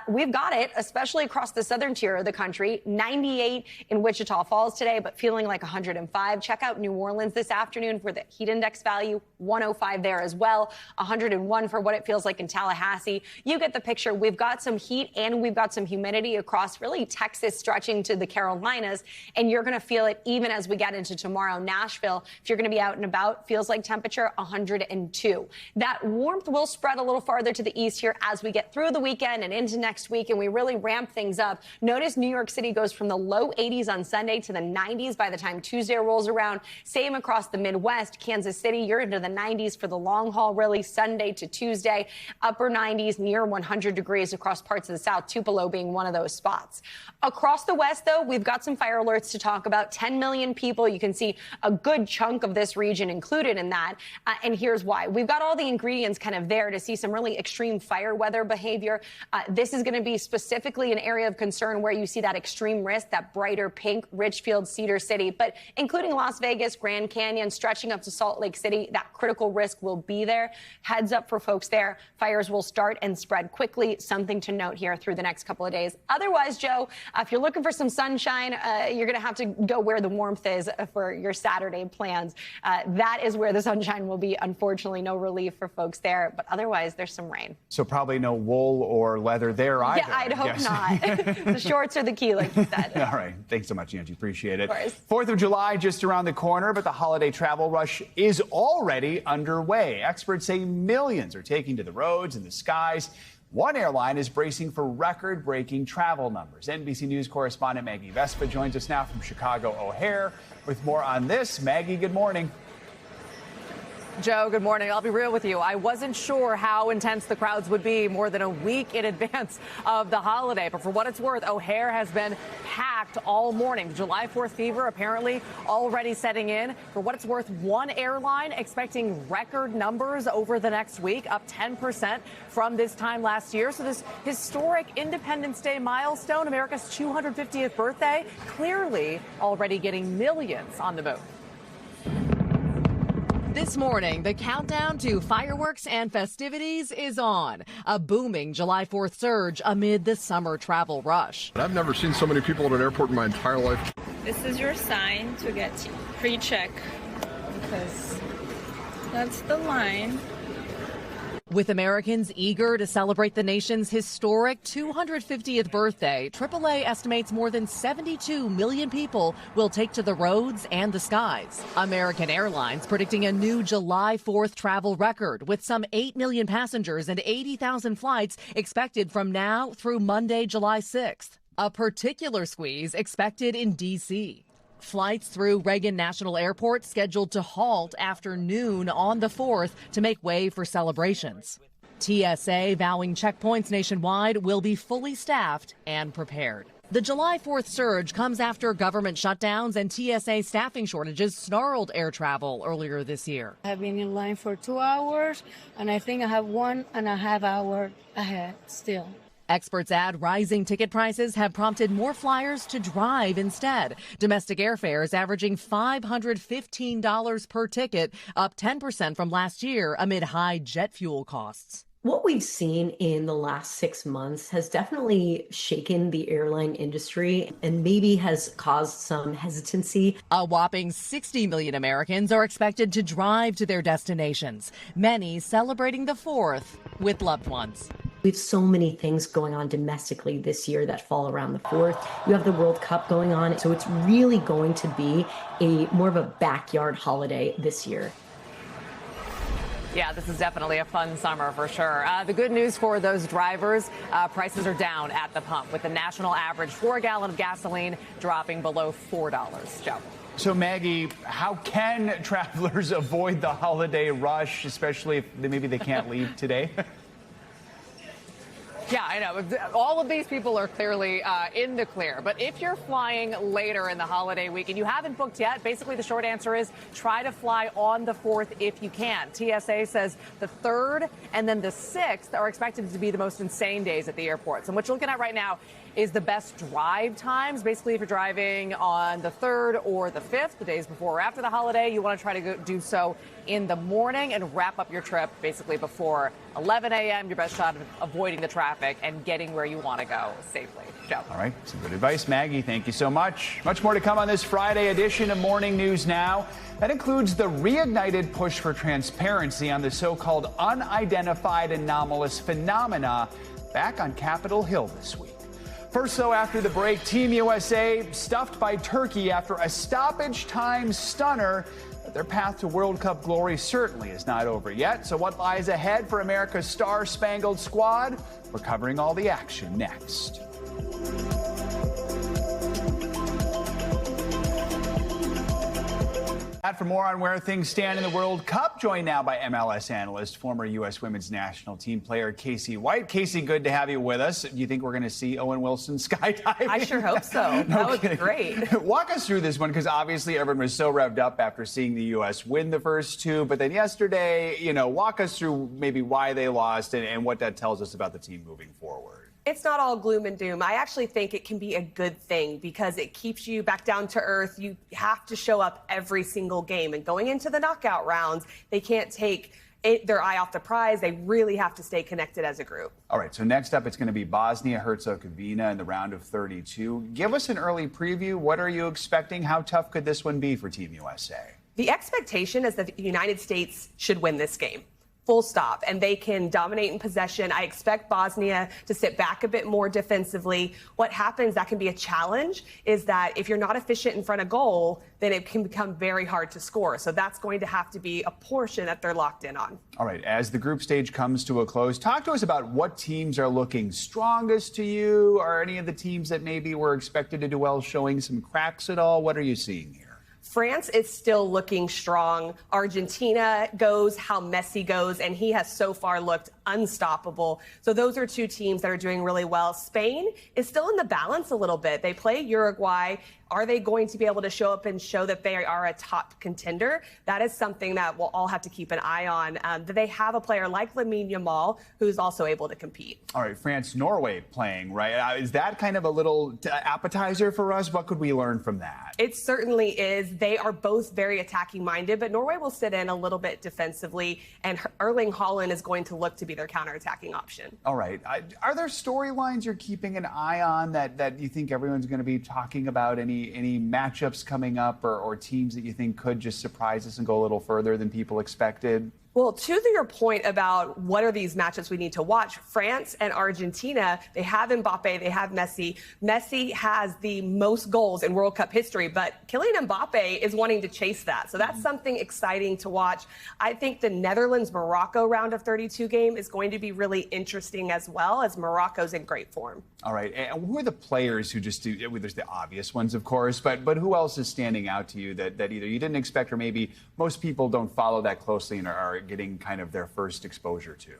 We've got it, especially across the southern tier of the country. 98 in Wichita Falls today, but feeling like 105. Check out New Orleans this afternoon for the heat index value. 105 there as well. 101 for what it feels like in Tallahassee. You get the picture. We've got some heat and we've got some humidity across really Texas stretching to the Carolinas, and you're going to feel it even as we get into tomorrow. Nashville, if you're going to be out and about, feels like temperature 102. That warmth will spread a little farther to the east here as we get through the weekend and into next week, and we really ramp things up. Notice New York City goes from the low 80s on Sunday to the 90s by the time Tuesday rolls around. Same across the Midwest. Kansas City, you're into the 90s for the long haul, really, Sunday to Tuesday. Upper 90s, near 100 degrees across parts of the South, Tupelo being one of those spots. Across the West, though, we've got some fire alerts to talk about. 10 million people. You can see a good chunk of this region included in that. And here's why. We've got all the ingredients kind of there to see some really extreme fire weather behavior. This is going to be specifically an area of concern where you see that extreme risk, that brighter pink, Richfield, Cedar City, but including Las Vegas, Grand Canyon, stretching up to Salt Lake City, that critical risk will be there. Heads up for folks there. there. Fires will start and spread quickly. Something to note here through the next couple of days. Otherwise, Joe, if you're looking for some sunshine, you're going to have to go where the warmth is for your Saturday plans. That is where the sunshine will be. Unfortunately, no relief for folks there. But otherwise, there's some rain. So probably no wool or leather there either. Yeah, I'd hope not. The shorts are the key, like you said. All right. Thanks so much, Angie. Appreciate it. Of course. 4th of July just around the corner, but the holiday travel rush is already underway. Experts say millions are taking to the roads and the skies. One airline is bracing for record-breaking travel numbers. NBC News correspondent Maggie Vespa joins us now from Chicago O'Hare with more on this. Maggie, good morning. Joe, good morning. I'll be real with you. I wasn't sure how intense the crowds would be more than a week in advance of the holiday. But for what it's worth, O'Hare has been packed all morning. July 4th fever apparently already setting in. For what it's worth, one airline expecting record numbers over the next week, up 10% from this time last year. So this historic Independence Day milestone, America's 250th birthday, clearly already getting millions on the move. This morning, the countdown to fireworks and festivities is on. A booming July 4th surge amid the summer travel rush. I've never seen so many people at an airport in my entire life. This is your sign to get pre-check because that's the line. With Americans eager to celebrate the nation's historic 250th birthday, AAA estimates more than 72 million people will take to the roads and the skies. American Airlines predicting a new July 4th travel record with some 8 million passengers and 80,000 flights expected from now through Monday, July 6th. A particular squeeze expected in D.C. Flights through Reagan National Airport scheduled to halt after noon on the 4th to make way for celebrations. TSA vowing checkpoints nationwide will be fully staffed and prepared. The July 4th surge comes after government shutdowns and TSA staffing shortages snarled air travel earlier this year. I've been in line for 2 hours, and I think I have 1.5 hours ahead still. Experts add rising ticket prices have prompted more flyers to drive instead. Domestic airfares averaging $515 per ticket, up 10% from last year amid high jet fuel costs. What we've seen in the last 6 months has definitely shaken the airline industry and maybe has caused some hesitancy. A whopping 60 million Americans are expected to drive to their destinations, many celebrating the 4th with loved ones. We have so many things going on domestically this year that fall around the 4th. You have the World Cup going on, so it's really going to be more of a backyard holiday this year. Yeah, this is definitely a fun summer for sure. The good news for those drivers, prices are down at the pump with the national average for a gallon of gasoline dropping below $4. Joe. So, Maggie, how can travelers avoid the holiday rush, especially if maybe they can't leave today? Yeah, I know. All of these people are clearly in the clear. But if you're flying later in the holiday week and you haven't booked yet, basically the short answer is try to fly on the 4th if you can. TSA says the 3rd and then the 6th are expected to be the most insane days at the airports. And what you're looking at right now is the best drive times. Basically, if you're driving on the 3rd or the 5th, the days before or after the holiday, you want to try to do so in the morning and wrap up your trip basically before 11 a.m. Your best shot of avoiding the traffic and getting where you want to go safely. Joe. All right. Some good advice, Maggie. Thank you so much. Much more to come on this Friday edition of Morning News Now. That includes the reignited push for transparency on the so-called unidentified anomalous phenomena back on Capitol Hill this week. First, though, after the break, Team USA stuffed by Turkey after a stoppage time stunner. But their path to World Cup glory certainly is not over yet. So what lies ahead for America's star-spangled squad? We're covering all the action next. For more on where things stand in the World Cup, joined now by MLS analyst, former U.S. women's national team player Casey White. Casey, good to have you with us. Do you think we're going to see Owen Wilson skydiving? I sure hope so. That would be great. Walk us through this one, because obviously everyone was so revved up after seeing the U.S. win the first two. But then yesterday, walk us through maybe why they lost and what that tells us about the team moving forward. It's not all gloom and doom. I actually think it can be a good thing because it keeps you back down to earth. You have to show up every single game. And going into the knockout rounds, they can't take their eye off the prize. They really have to stay connected as a group. All right, so next up, it's going to be Bosnia-Herzegovina in the round of 32. Give us an early preview. What are you expecting? How tough could this one be for Team USA? The expectation is that the United States should win this game. Full stop. And they can dominate in possession. I expect Bosnia to sit back a bit more defensively. What happens that can be a challenge is that if you're not efficient in front of goal, then it can become very hard to score. So that's going to have to be a portion that they're locked in on. All right, as the group stage comes to a close, talk to us about what teams are looking strongest to you. Are any of the teams that maybe were expected to do well showing some cracks at all? What are you seeing here? France is still looking strong. Argentina goes how Messi goes, and he has so far looked unstoppable. So those are two teams that are doing really well. Spain is still in the balance a little bit. They play Uruguay. Are they going to be able to show up and show that they are a top contender? That is something that we'll all have to keep an eye on. They have a player like Lamine Yamal who's also able to compete. All right, France-Norway playing, right? Is that kind of a little appetizer for us? What could we learn from that? It certainly is. They are both very attacking-minded, but Norway will sit in a little bit defensively, and Erling Haaland is going to look to be their counterattacking option. All right. Are there storylines you're keeping an eye on that you think everyone's going to be talking about? Any matchups coming up or teams that you think could just surprise us and go a little further than people expected? Well, to your point about what are these matchups we need to watch, France and Argentina, they have Mbappe, they have Messi. Messi has the most goals in World Cup history, but Kylian Mbappe is wanting to chase that. So that's something exciting to watch. I think the Netherlands-Morocco round of 32 game is going to be really interesting as well, as Morocco's in great form. All right. And who are the players who just do, there's the obvious ones, of course, but who else is standing out to you that either you didn't expect or maybe most people don't follow that closely and are getting kind of their first exposure to?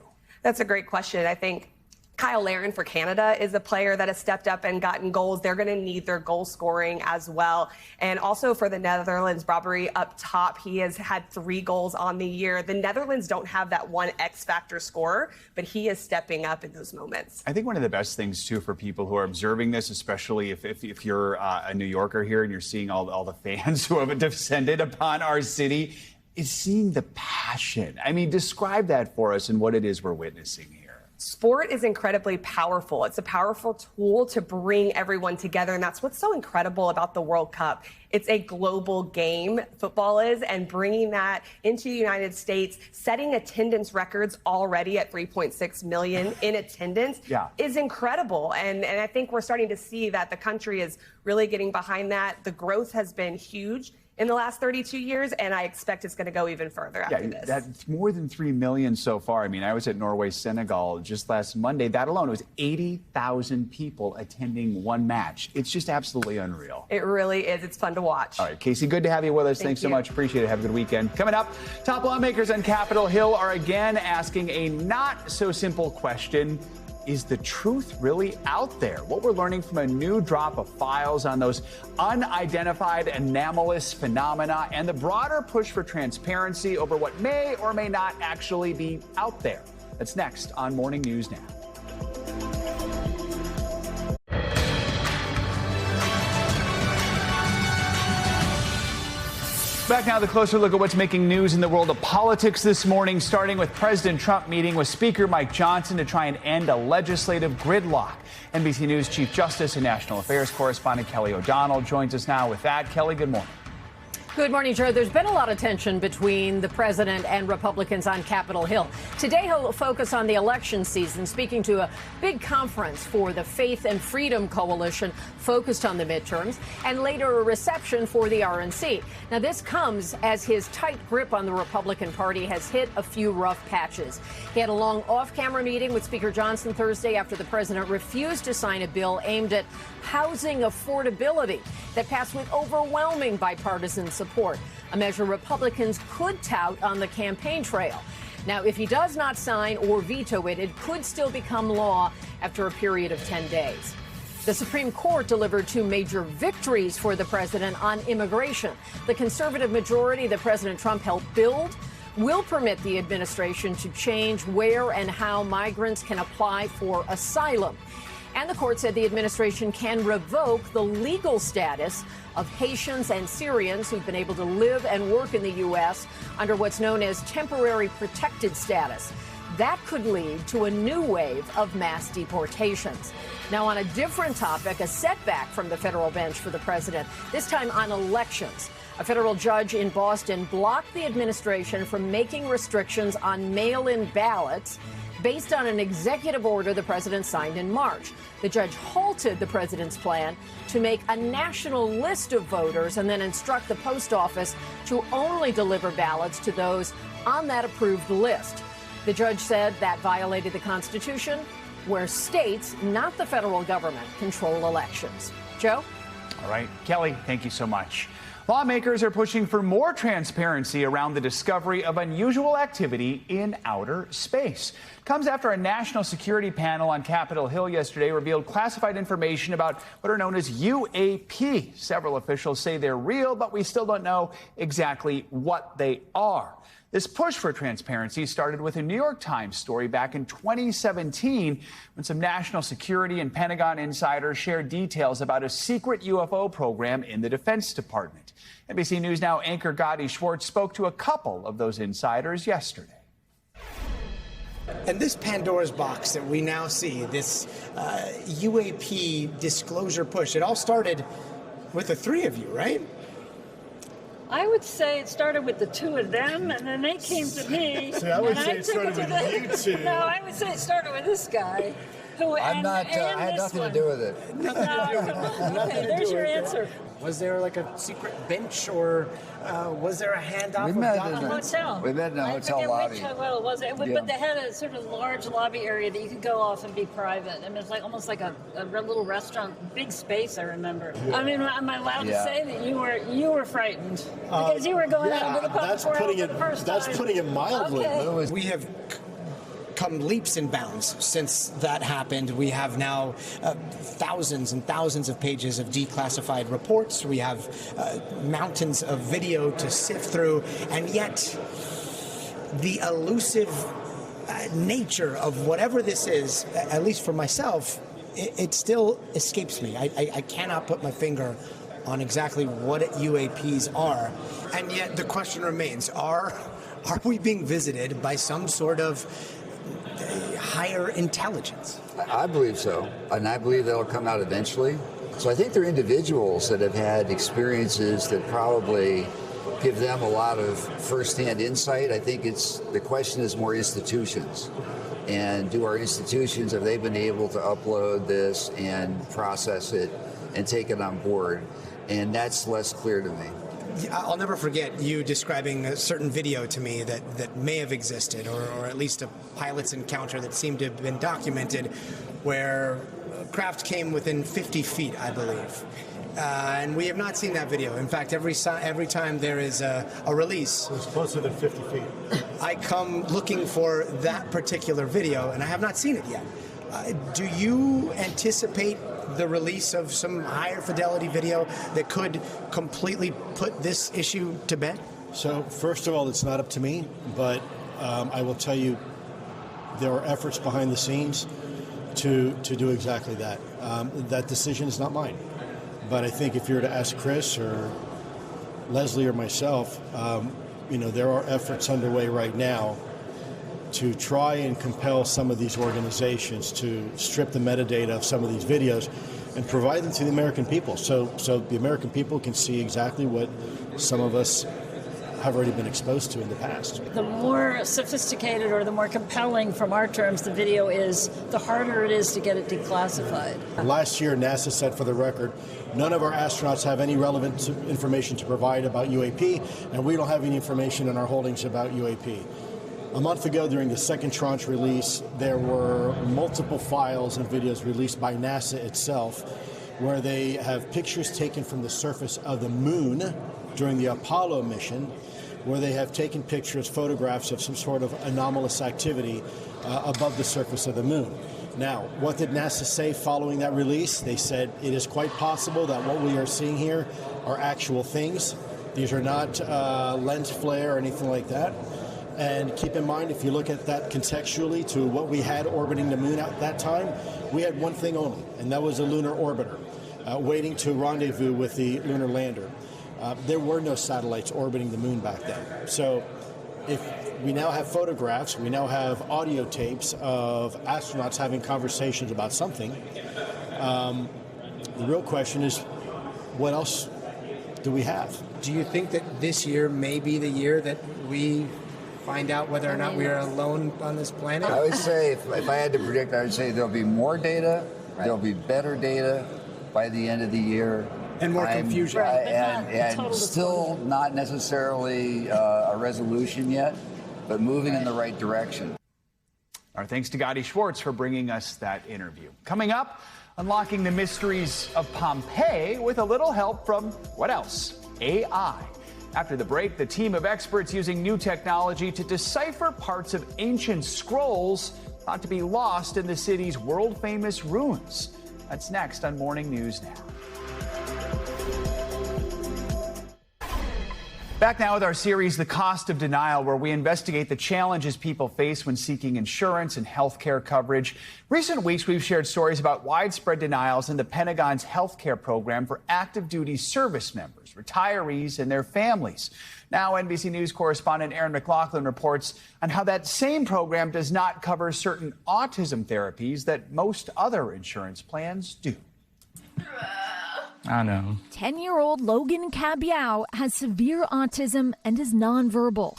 That's a great question. I think Kyle Larin for Canada is a player that has stepped up and gotten goals. They're going to need their goal scoring as well. And also for the Netherlands, Robbery up top, he has had 3 goals on the year. The Netherlands don't have that one X-factor scorer, but he is stepping up in those moments. I think one of the best things, too, for people who are observing this, especially if you're a New Yorker here and you're seeing all the fans who have descended upon our city, is seeing the passion. I mean, describe that for us and what it is we're witnessing here. Sport is incredibly powerful. It's a powerful tool to bring everyone together, and that's what's so incredible about the World Cup. It's a global game, football is, and bringing that into the United States, setting attendance records already at 3.6 million in attendance is incredible. And I think we're starting to see that the country is really getting behind that. The growth has been huge in the last 32 years, and I expect it's going to go even further after this. That's more than 3 million so far. I mean, I was at Norway-Senegal just last Monday. That alone, it was 80,000 people attending one match. It's just absolutely unreal. It really is. It's fun to watch. All right, Casey, good to have you with us. Thanks so much. Appreciate it. Have a good weekend. Coming up, top lawmakers on Capitol Hill are again asking a not-so-simple question. Is the truth really out there? What we're learning from a new drop of files on those unidentified anomalous phenomena and the broader push for transparency over what may or may not actually be out there. That's next on Morning News Now. Back now, the closer look at what's making news in the world of politics this morning, starting with President Trump meeting with Speaker Mike Johnson to try and end a legislative gridlock. NBC News Chief Justice and National Affairs correspondent Kelly O'Donnell joins us now with that. Kelly, good morning. Good morning, Joe. There's been a lot of tension between the president and Republicans on Capitol Hill. Today, he'll focus on the election season, speaking to a big conference for the Faith and Freedom Coalition focused on the midterms, and later a reception for the RNC. Now, this comes as his tight grip on the Republican Party has hit a few rough patches. He had a long off-camera meeting with Speaker Johnson Thursday after the president refused to sign a bill aimed at housing affordability that passed with overwhelming bipartisan support, a measure Republicans could tout on the campaign trail. Now, if he does not sign or veto it, it could still become law after a period of 10 days. The Supreme Court delivered 2 major victories for the president on immigration. The conservative majority that President Trump helped build will permit the administration to change where and how migrants can apply for asylum. And the court said the administration can revoke the legal status of Haitians and Syrians who've been able to live and work in the U.S. under what's known as temporary protected status. That could lead to a new wave of mass deportations. Now, on a different topic, a setback from the federal bench for the president, this time on elections. A federal judge in Boston blocked the administration from making restrictions on mail-in ballots based on an executive order the president signed in March. The judge halted the president's plan to make a national list of voters and then instruct the post office to only deliver ballots to those on that approved list. The judge said that violated the Constitution, where states, not the federal government, control elections. Joe? All right. Kelly, thank you so much. Lawmakers are pushing for more transparency around the discovery of unusual activity in outer space. Comes after a national security panel on Capitol Hill yesterday revealed classified information about what are known as UAP. Several officials say they're real, but we still don't know exactly what they are. This push for transparency started with a New York Times story back in 2017 when some national security and Pentagon insiders shared details about a secret UFO program in the Defense Department. NBC News Now anchor Gadi Schwartz spoke to a couple of those insiders yesterday. And this Pandora's box that we now see, this UAP disclosure push, it all started with the three of you, right? I would say it started with the two of them, and then they came to me. So I would say it started with you two. No, I would say it started with this guy. Who, I had nothing to do with it. Okay, there's your answer. Was there like a secret bench, or was there a handoff of documents? Hotel. We met in a hotel lobby. Well, it was, but they had a sort of large lobby area that you could go off and be private. I mean, it's like almost like a little restaurant, big space. I remember. Yeah. I mean, am I allowed to say that you were frightened because you were going out to the pub that's putting it mildly. Okay. We have come leaps and bounds since that happened. We have now thousands and thousands of pages of declassified reports. We have mountains of video to sift through, and yet the elusive nature of whatever this is, at least for myself, it still escapes me. I cannot put my finger on exactly what UAPs are, and yet the question remains: Are we being visited by some sort of higher intelligence? I believe so, and I believe that'll come out eventually. So I think there are individuals that have had experiences that probably give them a lot of firsthand insight. I think the question is more institutions. And do our institutions, have they been able to upload this and process it and take it on board? And that's less clear to me. I'll never forget you describing a certain video to me that may have existed, or at least a pilot's encounter that seemed to have been documented, where a craft came within 50 feet, I believe. And we have not seen that video. In fact, every time there is a release, it was closer than 50 feet. I come looking for that particular video, and I have not seen it yet. Do you anticipate the release of some higher fidelity video that could completely put this issue to bed? So, first of all, it's not up to me, but I will tell you there are efforts behind the scenes to do exactly that. That decision is not mine. But I think if you were to ask Chris or Leslie or myself, there are efforts underway right now to try and compel some of these organizations to strip the metadata of some of these videos and provide them to the American people, so the American people can see exactly what some of us have already been exposed to in the past. The more sophisticated or the more compelling from our terms the video is, the harder it is to get it declassified. Last year, NASA said, for the record, none of our astronauts have any relevant information to provide about UAP, and we don't have any information in our holdings about UAP. A month ago, during the second tranche release, there were multiple files and videos released by NASA itself where they have pictures taken from the surface of the moon during the Apollo mission, where they have taken pictures, photographs of some sort of anomalous activity above the surface of the moon. Now, what did NASA say following that release? They said it is quite possible that what we are seeing here are actual things. These are not lens flare or anything like that. And keep in mind, if you look at that contextually to what we had orbiting the moon at that time, we had one thing only, and that was a lunar orbiter waiting to rendezvous with the lunar lander. There were no satellites orbiting the moon back then. So if we now have photographs, we now have audio tapes of astronauts having conversations about something, the real question is, what else do we have? Do you think that this year may be the year that we find out whether or not we are alone on this planet? I would say, if I had to predict, I would say there'll be more data, there'll be better data by the end of the year. And more confusion. And still not necessarily a resolution yet, but moving in the right direction. Our thanks to Gotti Schwartz for bringing us that interview. Coming up, unlocking the mysteries of Pompeii with a little help from, what else? AI. After the break, the team of experts using new technology to decipher parts of ancient scrolls thought to be lost in the city's world-famous ruins. That's next on Morning News Now. Back now with our series, The Cost of Denial, where we investigate the challenges people face when seeking insurance and health care coverage. Recent weeks, we've shared stories about widespread denials in the Pentagon's health care program for active duty service members, retirees, and their families. Now, NBC News correspondent Aaron McLaughlin reports on how that same program does not cover certain autism therapies that most other insurance plans do. I know. 10-year-old Logan Cabiao has severe autism and is nonverbal.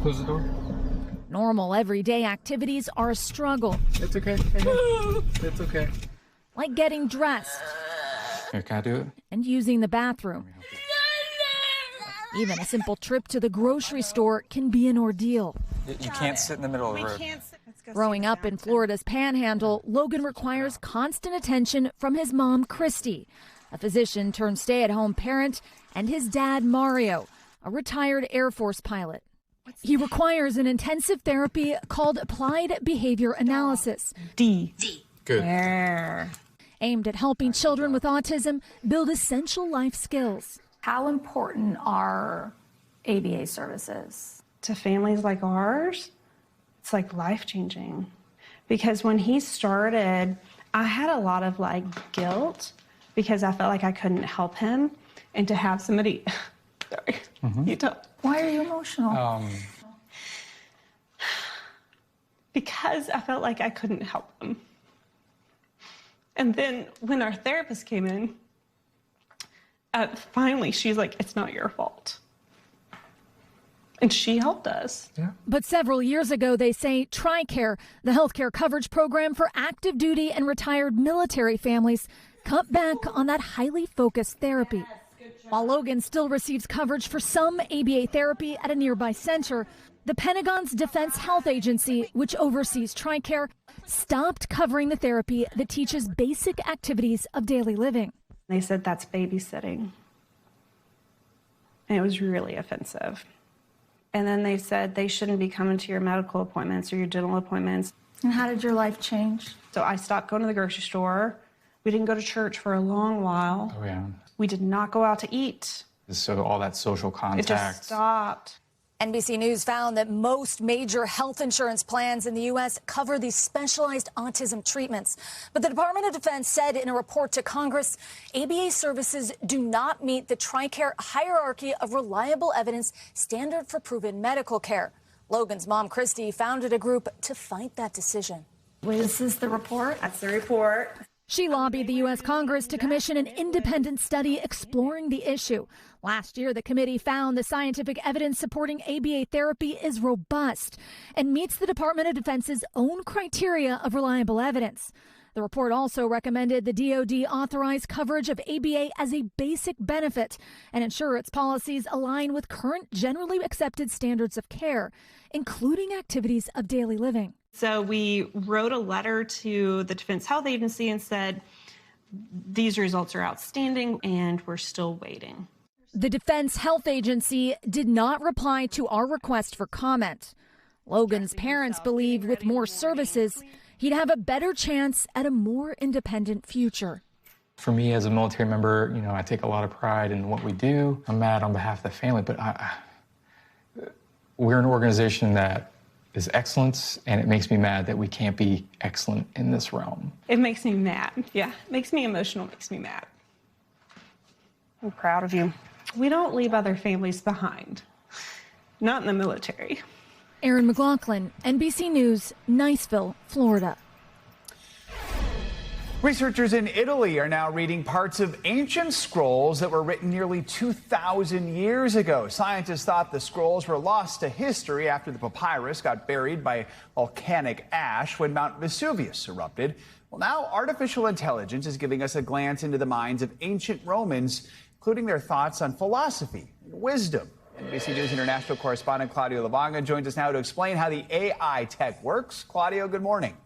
Close the door. Normal everyday activities are a struggle. It's okay. It's okay. Like getting dressed. Here, can I do it? And using the bathroom. Even a simple trip to the grocery store can be an ordeal. You can't sit in the middle of the road. Growing up in Florida's Panhandle, Logan requires constant attention from his mom, Christy, a physician turned stay-at-home parent, and his dad, Mario, a retired Air Force pilot. He requires an intensive therapy called Applied Behavior Analysis. D. Good. Aimed at helping children with autism build essential life skills. How important are ABA services? To families like ours, it's like life-changing. Because when he started, I had a lot of guilt because I felt like I couldn't help him, and to have somebody, sorry, you don't. Why are you emotional? Because I felt like I couldn't help him. And then when our therapist came in, finally she's like, it's not your fault. And she helped us. Yeah. But several years ago, they say TRICARE, the healthcare coverage program for active duty and retired military families, cut back on that highly focused therapy. While Logan still receives coverage for some ABA therapy at a nearby center, the Pentagon's Defense Health Agency, which oversees TRICARE, stopped covering the therapy that teaches basic activities of daily living. They said that's babysitting. And it was really offensive. And then they said they shouldn't be coming to your medical appointments or your dental appointments. And how did your life change? So I stopped going to the grocery store. We didn't go to church for a long while. Oh, yeah. We did not go out to eat. So all that social contact. It just stopped. NBC News found that most major health insurance plans in the U.S. cover these specialized autism treatments. But the Department of Defense said in a report to Congress, ABA services do not meet the TRICARE hierarchy of reliable evidence standard for proven medical care. Logan's mom, Christy, founded a group to fight that decision. Is this the report? That's the report. She lobbied the U.S. Congress to commission an independent study exploring the issue. Last year, the committee found the scientific evidence supporting ABA therapy is robust and meets the Department of Defense's own criteria of reliable evidence. The report also recommended the DoD authorize coverage of ABA as a basic benefit and ensure its policies align with current generally accepted standards of care, including activities of daily living. So we wrote a letter to the Defense Health Agency and said, these results are outstanding and we're still waiting. The Defense Health Agency did not reply to our request for comment. Logan's parents believe with more services, he'd have a better chance at a more independent future. For me as a military member, I take a lot of pride in what we do. I'm mad on behalf of the family, but we're an organization that is excellence, and it makes me mad that we can't be excellent in this realm. It makes me mad. Yeah, makes me emotional, makes me mad. I'm proud of you. We don't leave other families behind. Not in the military. Erin McLaughlin, NBC News, Niceville, Florida. Researchers in Italy are now reading parts of ancient scrolls that were written nearly 2,000 years ago. Scientists thought the scrolls were lost to history after the papyrus got buried by volcanic ash when Mount Vesuvius erupted. Well, now artificial intelligence is giving us a glance into the minds of ancient Romans, including their thoughts on philosophy and wisdom. NBC News international correspondent Claudio Lavanga joins us now to explain how the AI tech works. Claudio, good morning.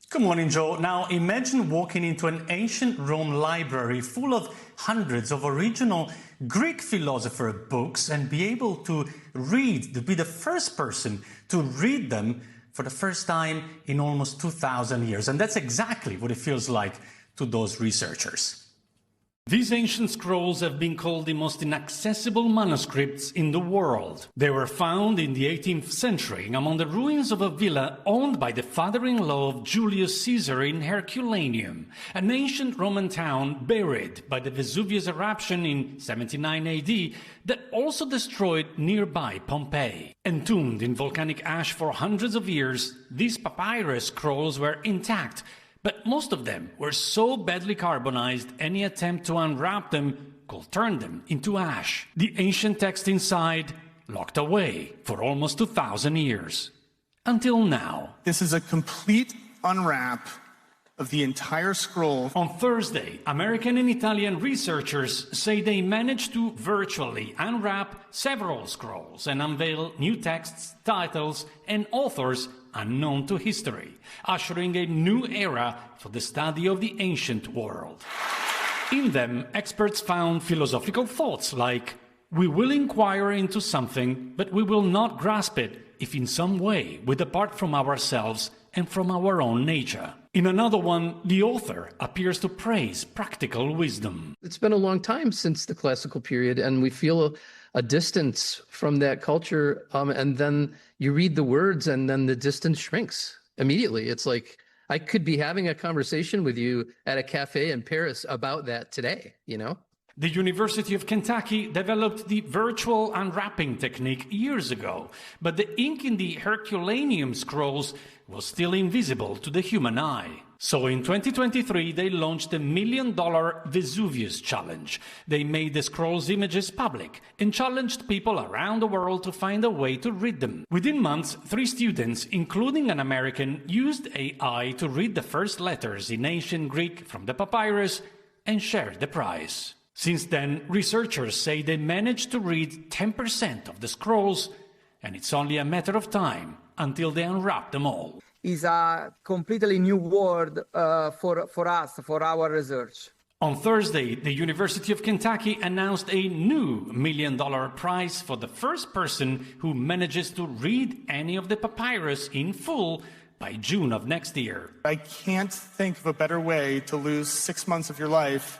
Good morning, Joe. Now, imagine walking into an ancient Rome library full of hundreds of original Greek philosopher books and be able to be the first person to read them for the first time in almost 2,000 years. And that's exactly what it feels like to those researchers. These ancient scrolls have been called the most inaccessible manuscripts in the world. They were found in the 18th century among the ruins of a villa owned by the father-in-law of Julius Caesar in Herculaneum, an ancient Roman town buried by the Vesuvius eruption in 79 AD that also destroyed nearby Pompeii. Entombed in volcanic ash for hundreds of years, these papyrus scrolls were intact, but most of them were so badly carbonized, any attempt to unwrap them could turn them into ash. The ancient text inside locked away for almost 2,000 years. Until now. This is a complete unwrap of the entire scroll. On Thursday, American and Italian researchers say they managed to virtually unwrap several scrolls and unveil new texts, titles, and authors unknown to history, ushering a new era for the study of the ancient world. In them, experts found philosophical thoughts like, "We will inquire into something, but we will not grasp it if in some way we depart from ourselves and from our own nature." In another one, the author appears to praise practical wisdom. It's been a long time since the classical period, and we feel a distance from that culture. And then you read the words, and then the distance shrinks immediately. It's like I could be having a conversation with you at a cafe in Paris about that today, you know? The University of Kentucky developed the virtual unwrapping technique years ago, but the ink in the Herculaneum scrolls was still invisible to the human eye. So in 2023, they launched the $1 million Vesuvius Challenge. They made the scrolls images public and challenged people around the world to find a way to read them. Within months, 3 students, including an American, used AI to read the first letters in ancient Greek from the papyrus and shared the prize. Since then, researchers say they managed to read 10% of the scrolls, and it's only a matter of time until they unwrap them all. Is a completely new world for us, for our research. On Thursday, the University of Kentucky announced a new $1 million prize for the first person who manages to read any of the papyrus in full by June of next year. I can't think of a better way to lose 6 months of your life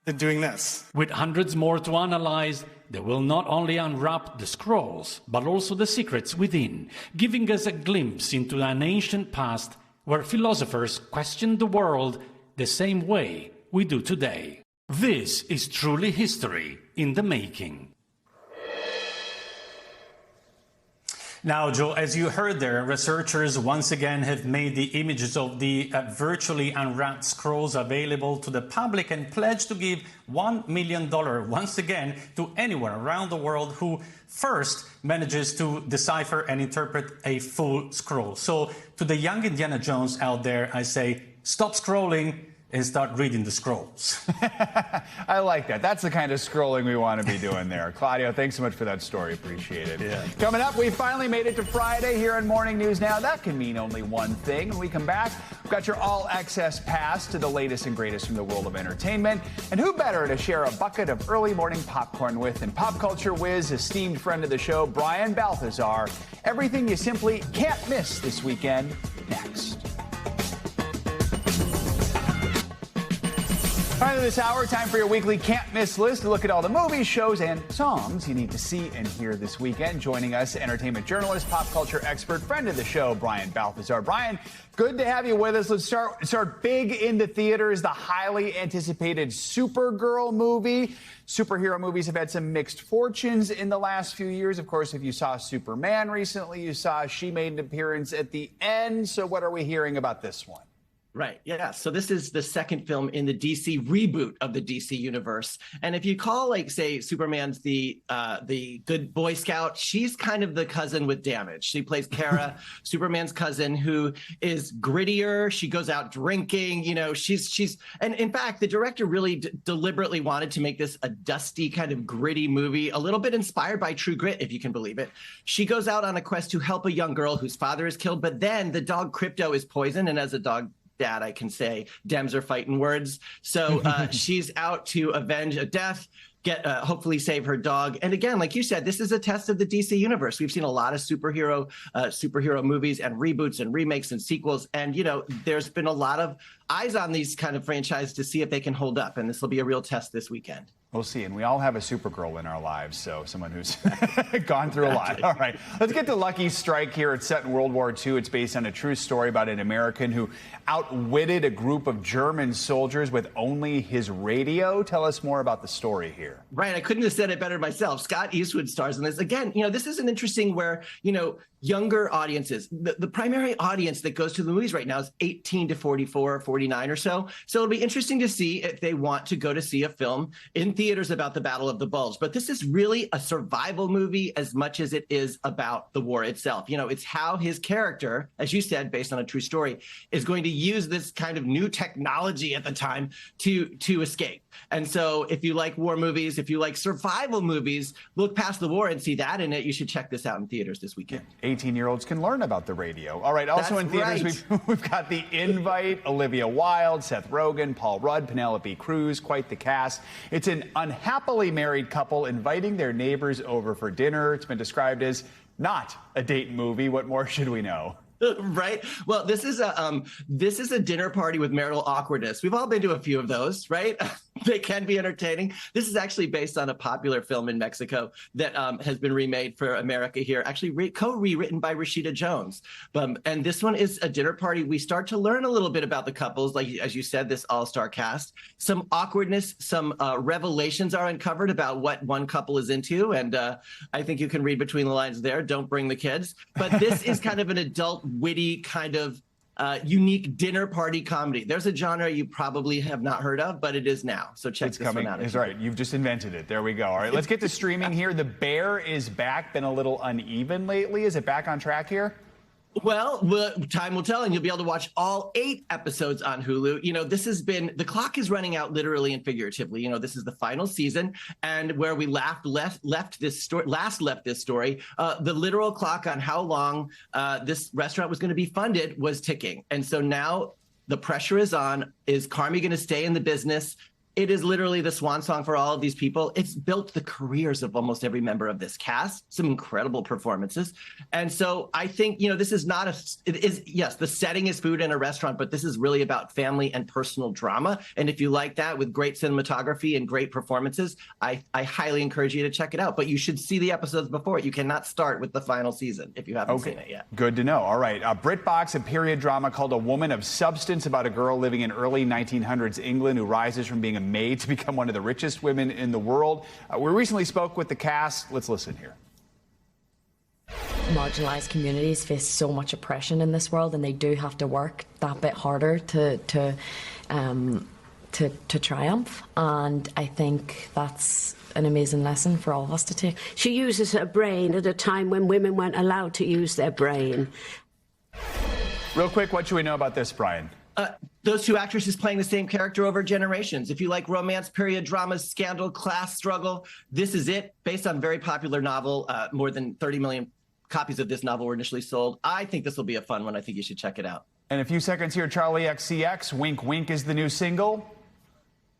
than doing this. With hundreds more to analyze, they will not only unwrap the scrolls, but also the secrets within, giving us a glimpse into an ancient past where philosophers questioned the world the same way we do today. This is truly history in the making. Now, Joe, as you heard there, researchers once again have made the images of the virtually unwrapped scrolls available to the public and pledged to give $1 million once again to anyone around the world who first manages to decipher and interpret a full scroll. So to the young Indiana Jones out there, I say, stop scrolling and start reading the scrolls. I like that. That's the kind of scrolling we want to be doing there. Claudio, thanks so much for that story. Appreciate it. Yeah. Coming up, we finally made it to Friday here on Morning News Now. That can mean only one thing. When we come back, we've got your all-access pass to the latest and greatest from the world of entertainment. And who better to share a bucket of early morning popcorn with than pop culture whiz, esteemed friend of the show, Brian Balthazar. Everything you simply can't miss this weekend, next. Finally this hour, time for your weekly can't miss list. A look at all the movies, shows, and songs you need to see and hear this weekend. Joining us, entertainment journalist, pop culture expert, friend of the show, Brian Balthazar. Brian, good to have you with us. Let's start big in the theaters. The highly anticipated Supergirl movie. Superhero movies have had some mixed fortunes in the last few years. Of course, if you saw Superman recently, you saw she made an appearance at the end. So what are we hearing about this one? Right. Yeah. So this is the second film in the DC reboot of the DC universe. And if you call, like, say, Superman's the good Boy Scout, she's kind of the cousin with damage. She plays Kara, Superman's cousin, who is grittier. She goes out drinking. You know, and in fact, the director really deliberately wanted to make this a dusty, kind of gritty movie, a little bit inspired by True Grit, if you can believe it. She goes out on a quest to help a young girl whose father is killed, but then the dog Crypto is poisoned, and as a dog dad, I can say Dems are fighting words. So she's out to avenge a death, hopefully save her dog. And again, like you said, this is a test of the DC universe. We've seen a lot of superhero movies and reboots and remakes and sequels. And, you know, there's been a lot of eyes on these kind of franchises to see if they can hold up. And this will be a real test this weekend. We'll see. And we all have a Supergirl in our lives, so someone who's gone through a lot. All right. Let's get to Lucky Strike here. It's set in World War II. It's based on a true story about an American who outwitted a group of German soldiers with only his radio. Tell us more about the story here. Right. I couldn't have said it better myself. Scott Eastwood stars in this. Again, you know, this is an interesting where, you know, younger audiences, the primary audience that goes to the movies right now is 18 to 44, 49 or so. So it'll be interesting to see if they want to go to see a film in theaters about the Battle of the Bulge. But this is really a survival movie as much as it is about the war itself. You know, it's how his character, as you said, based on a true story, is going to use this kind of new technology at the time to escape. And so if you like war movies, if you like survival movies, look past the war and see that in it. You should check this out in theaters this weekend. 18-year-olds can learn about the radio. All right, also in theaters, we've got The Invite, Olivia Wilde, Seth Rogen, Paul Rudd, Penelope Cruz, quite the cast. It's an unhappily married couple inviting their neighbors over for dinner. It's been described as not a date movie. What more should we know? Right. Well, this is a dinner party with marital awkwardness. We've all been to a few of those, right? They can be entertaining. This is actually based on a popular film in Mexico that has been remade for America here, actually co-rewritten by Rashida Jones. And this one is a dinner party. We start to learn a little bit about the couples, like, as you said, this all-star cast. Some awkwardness, some revelations are uncovered about what one couple is into. And I think you can read between the lines there. Don't bring the kids. But this is kind of an adult, witty kind of unique dinner party comedy. There's a genre you probably have not heard of, but it is now. So check this one out. It's right. You've just invented it. There we go. All right, let's get to streaming here. The Bear is back. Been a little uneven lately. Is it back on track here? Well, time will tell, and you'll be able to watch all 8 episodes on Hulu. You know, the clock is running out literally and figuratively. You know, this is the final season, and where we left this story, the literal clock on how long this restaurant was going to be funded was ticking. And so now the pressure is on. Is Carmy going to stay in the business? It is literally the swan song for all of these people. It's built the careers of almost every member of this cast, some incredible performances. And so I think, you know, this is not yes, the setting is food in a restaurant, but this is really about family and personal drama. And if you like that with great cinematography and great performances, I highly encourage you to check it out. But you should see the episodes before it. You cannot start with the final season if you haven't seen it yet. Good to know. All right. BritBox, a period drama called A Woman of Substance about a girl living in early 1900s England who rises from being a maid to become one of the richest women in the world. We recently spoke with the cast. Let's listen here. Marginalized communities face so much oppression in this world, and they do have to work that bit harder to triumph. And I think that's an amazing lesson for all of us to take. She uses her brain at a time when women weren't allowed to use their brain. Real quick, what should we know about this, Brian? Those 2 actresses playing the same character over generations. If you like romance, period dramas, scandal, class struggle, this is it. Based on a very popular novel, more than 30 million copies of this novel were initially sold. I think this will be a fun one. I think you should check it out. In a few seconds here, Charlie XCX, Wink Wink is the new single.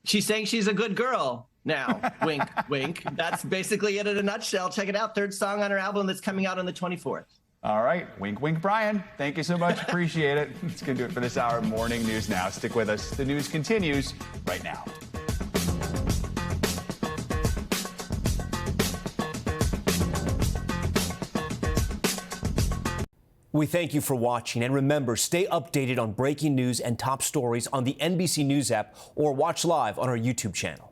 She's saying she's a good girl now. Wink, wink. That's basically it in a nutshell. Check it out. 3rd song on her album that's coming out on the 24th. All right. Wink, wink, Brian. Thank you so much. Appreciate it. It's going to do it for this hour of Morning News Now. Stick with us. The news continues right now. We thank you for watching, and remember, stay updated on breaking news and top stories on the NBC News app or watch live on our YouTube channel.